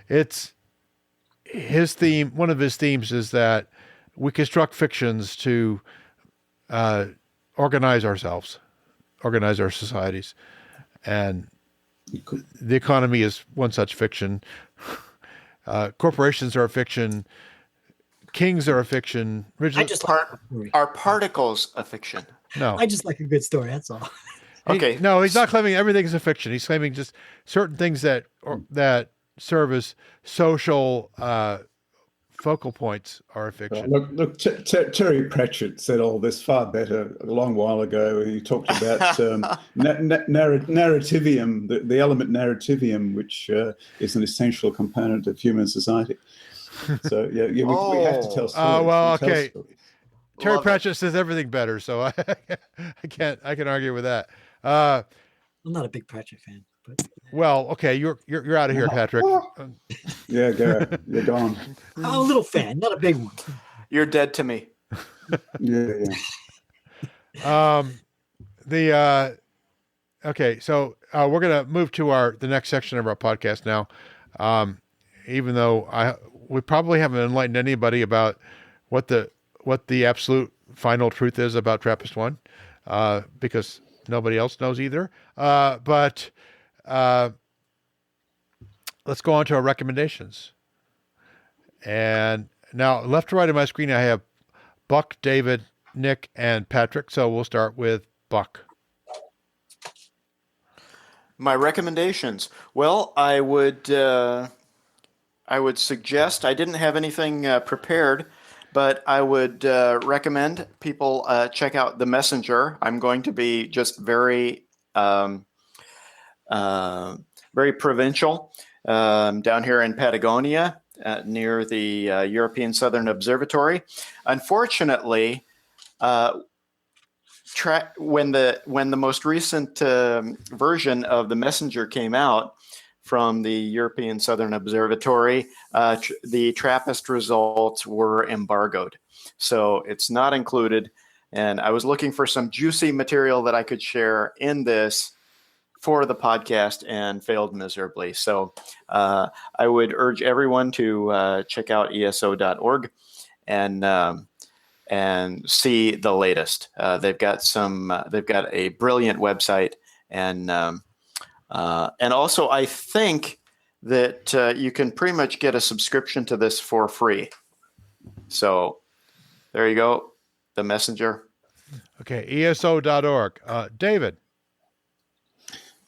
It's his theme. One of his themes is that we construct fictions to organize ourselves, organize our societies. And the economy is one such fiction. Corporations are a fiction. Kings are a fiction. Are particles a fiction? No. I just like a good story. That's all. Okay. No, he's not claiming everything is a fiction. He's claiming just certain things that serve as social focal points are a fiction. Look, Terry Pratchett said all this far better a long while ago. He talked about narrativium, the element narrativium, which is an essential component of human society. So we have to tell stories. Well, okay. Terry Pratchett says everything better, so I can argue with that. I'm not a big Pratchett fan, but well, okay, you're out of here, Patrick. Yeah, Garrett, you're gone. I'm a little fan, not a big one. You're dead to me. Yeah. Okay, so we're gonna move to the next section of our podcast now. Even though we probably haven't enlightened anybody about what the absolute final truth is about TRAPPIST-1, because nobody else knows either. But let's go on to our recommendations. And now, left to right of my screen, I have Buck, David, Nick, and Patrick. So we'll start with Buck. My recommendations. Well, I would suggest, I didn't have anything prepared, but I would recommend people check out The Messenger. I'm going to be just very very provincial, down here in Patagonia, near the European Southern Observatory. Unfortunately, when the most recent version of the Messenger came out from the European Southern Observatory, the TRAPPIST results were embargoed. So it's not included. And I was looking for some juicy material that I could share in this for the podcast and failed miserably. So I would urge everyone to check out eso.org and see the latest. They've got a brilliant website, and also I think that you can pretty much get a subscription to this for free. So there you go, the Messenger. Okay, eso.org. David.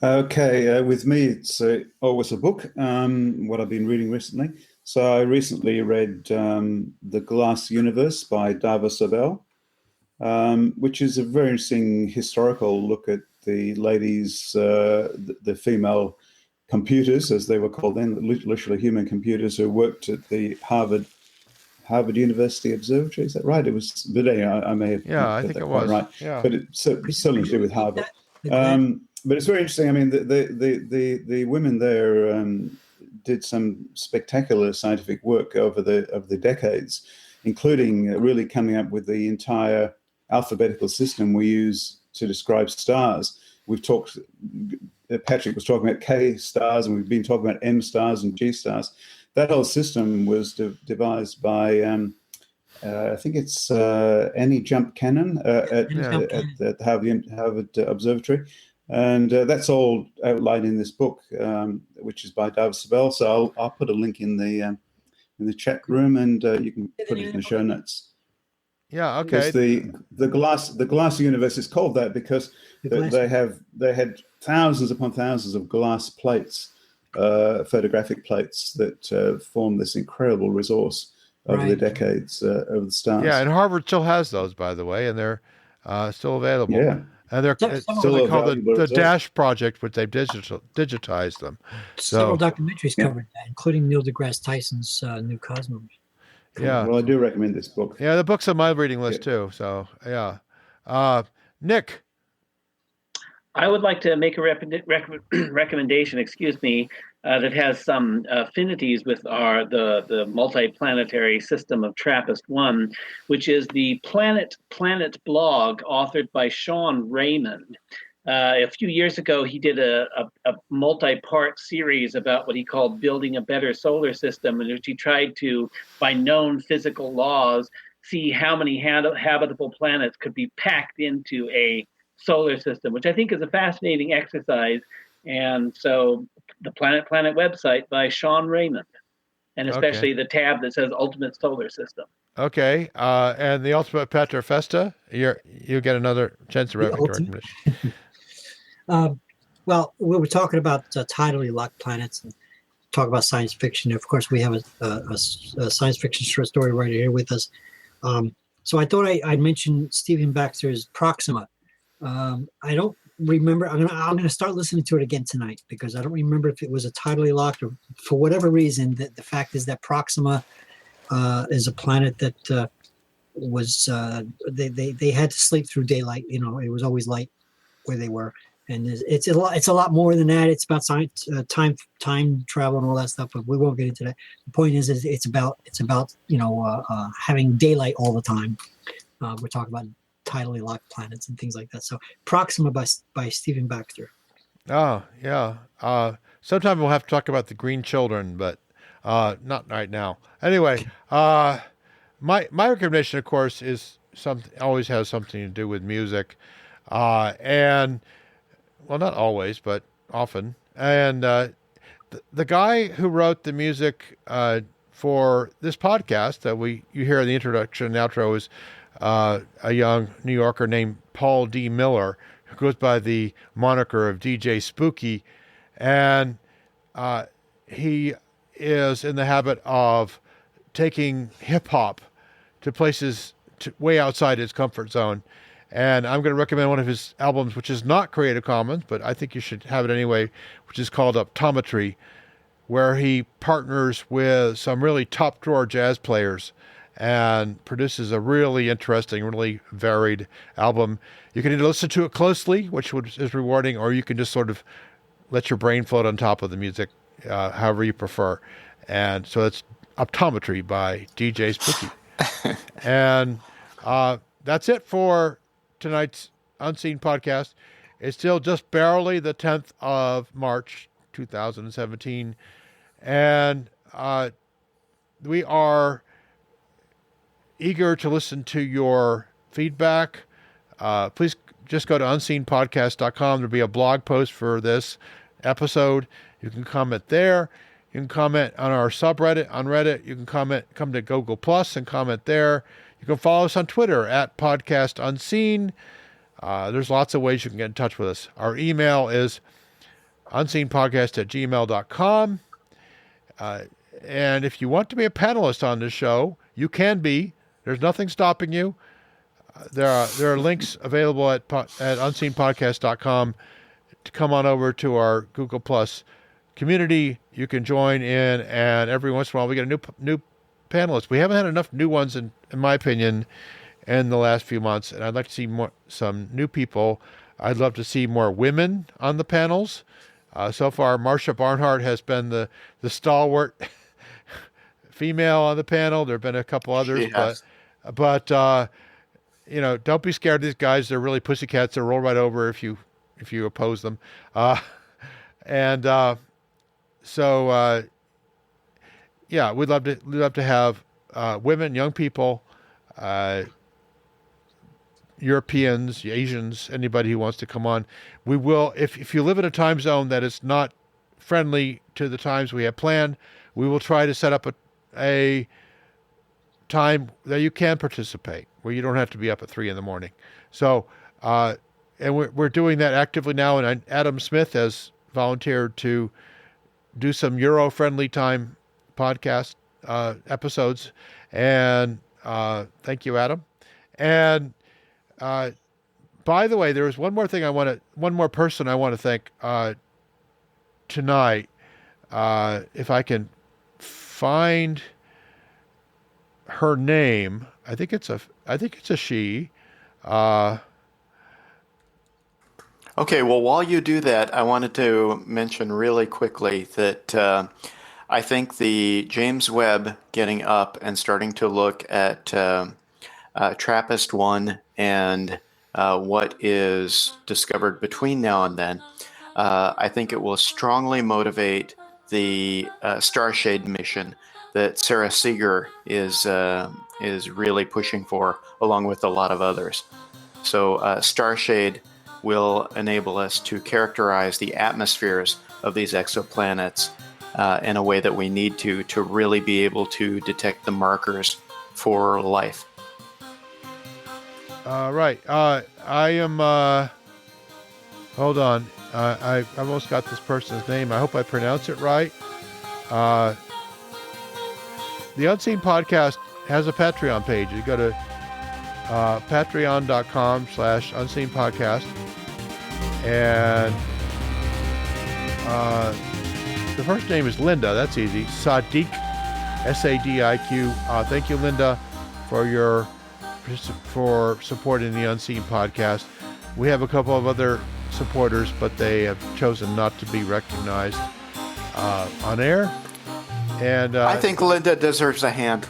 Okay, with me, it's always a book, what I've been reading recently. So I recently read The Glass Universe by Dava Sobel, which is a very interesting historical look at the ladies, the female computers, as they were called then, literally human computers, who worked at the Harvard University Observatory. Is that right? It was the day I may have. Yeah, I think it was right. Yeah, but it's something to do with Harvard. But it's very interesting. I mean, the women there did some spectacular scientific work over the decades, including really coming up with the entire alphabetical system we use to describe stars. We've talked. Patrick was talking about K stars, and we've been talking about M stars and G stars. That whole system was devised by, I think it's Annie Jump Cannon at Harvard Observatory. And that's all outlined in this book, which is by Dava Sobel. So I'll put a link in the chat room, and you can put it in the show notes. Yeah. Okay. The glass universe is called that because they had thousands upon thousands of glass plates, photographic plates that form this incredible resource over the decades of the stars. Yeah, and Harvard still has those, by the way, and they're still available. Yeah. And they're still called the DASH project, which they've digitized them. Several documentaries covered that, including Neil deGrasse Tyson's New Cosmos. Yeah. Well, I do recommend this book. Yeah, the book's on my reading list too. So yeah, Nick. I would like to make a recommendation. Excuse me. That has some affinities with the multiplanetary system of TRAPPIST-1, which is the Planet blog authored by Sean Raymond. A few years ago, he did a multi-part series about what he called building a better solar system, in which he tried to, by known physical laws, see how many habitable planets could be packed into a solar system, which I think is a fascinating exercise. And so the Planet website by Sean Raymond, and especially the tab that says Ultimate Solar System. Okay. And the Ultimate Patrick Festa, you get another chance to recommendation. Well, we were talking about tidally locked planets and talk about science fiction. Of course, we have a science fiction short story writer here with us. So I thought I'd mention Stephen Baxter's Proxima. I don't remember. I'm gonna start listening to it again tonight because I don't remember if it was a tidally locked or for whatever reason. The fact is that Proxima is a planet that was they had to sleep through daylight. You know, it was always light where they were, and it's a lot more than that. It's about science, time travel and all that stuff. But we won't get into that. The point is it's about having daylight all the time. We're talking about tidally locked planets and things like that. So Proxima by Stephen Baxter. Oh, yeah. Sometime we'll have to talk about the Green Children, but not right now. Anyway, my recommendation, of course, is always has something to do with music. And, well, not always, but often. And the guy who wrote the music for this podcast that you hear in the introduction and outro is a young New Yorker named Paul D. Miller, who goes by the moniker of DJ Spooky. And he is in the habit of taking hip-hop to places way outside his comfort zone. And I'm going to recommend one of his albums, which is not Creative Commons, but I think you should have it anyway, which is called Optometry, where he partners with some really top drawer jazz players and produces a really interesting, really varied album. You can either listen to it closely, which is rewarding, or you can just sort of let your brain float on top of the music, however you prefer. And so it's Optometry by DJ Spooky. And that's it for tonight's Unseen podcast. It's still just barely the 10th of March, 2017. And we are eager to listen to your feedback. Please just go to unseenpodcast.com. There'll be a blog post for this episode. You can comment there. You can comment on our subreddit on Reddit. You can come to Google Plus and comment there. You can follow us on Twitter at Podcast Unseen. There's lots of ways you can get in touch with us. Our email is unseenpodcast@gmail.com. And if you want to be a panelist on this show, you can be. There's nothing stopping you. There are links available at unseenpodcast.com to come on over to our Google Plus community. You can join in, and every once in a while we get a new panelist. We haven't had enough new ones, in my opinion, in the last few months, and I'd like to see some new people. I'd love to see more women on the panels. So far, Marcia Barnhart has been the stalwart female on the panel. There have been a couple others, but don't be scared of these guys. They're really pussycats. They'll roll right over if you oppose them. We'd love to have women, young people, Europeans, Asians, anybody who wants to come on. We will, if you live in a time zone that is not friendly to the times we have planned, we will try to set up a time that you can participate, where you don't have to be up at 3 a.m. So, and we're doing that actively now, and Adam Smith has volunteered to do some Euro-friendly time podcast episodes, and thank you, Adam. And by the way, there is one more person I want to thank tonight. If I can find her name, I think it's a she. Okay, well, while you do that, I wanted to mention really quickly that I think the James Webb getting up and starting to look at TRAPPIST-1 and what is discovered between now and then, I think it will strongly motivate the Starshade mission that Sarah Seeger is really pushing for, along with a lot of others. So Starshade will enable us to characterize the atmospheres of these exoplanets in a way that we need to really be able to detect the markers for life. Right. I am... hold on. I almost got this person's name. I hope I pronounce it right. The Unseen Podcast has a Patreon page. You go to patreon.com/Unseen Podcast. And the first name is Linda. That's easy. Sadiq, S-A-D-I-Q. Thank you, Linda, for supporting the Unseen Podcast. We have a couple of other supporters, but they have chosen not to be recognized on air. And I think Linda deserves a hand.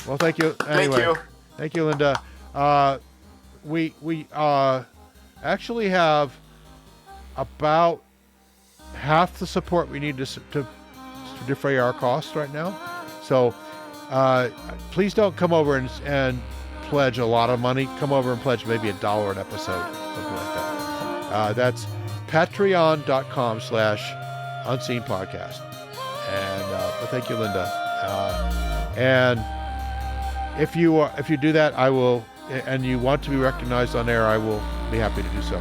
Well, thank you. Anyway, thank you, Linda. We actually have about half the support we need to defray our costs right now. So please don't come over and pledge a lot of money. Come over and pledge maybe $1 an episode, something like that. That's patreon.com/Unseen Podcast. And but thank you, Linda. And if you do that, I will. And you want to be recognized on air, I will be happy to do so.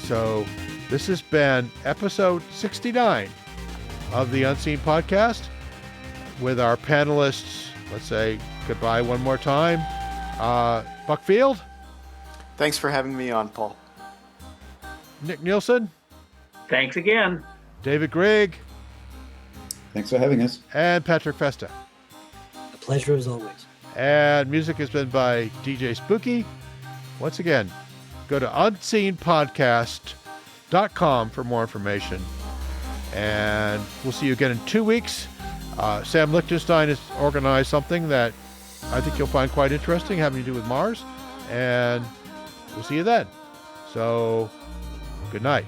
So this has been episode 69 of the Unseen Podcast with our panelists, let's say goodbye one more time. Buck Field, Thanks for having me on, Paul. Nick Nielsen, Thanks again. David Grigg, Thanks for having us. and Patrick Festa. A pleasure as always. And music has been by DJ Spooky. Once again, go to unseenpodcast.com for more information. And we'll see you again in 2 weeks. Sam Lichtenstein has organized something that I think you'll find quite interesting, having to do with Mars. And we'll see you then. So, good night.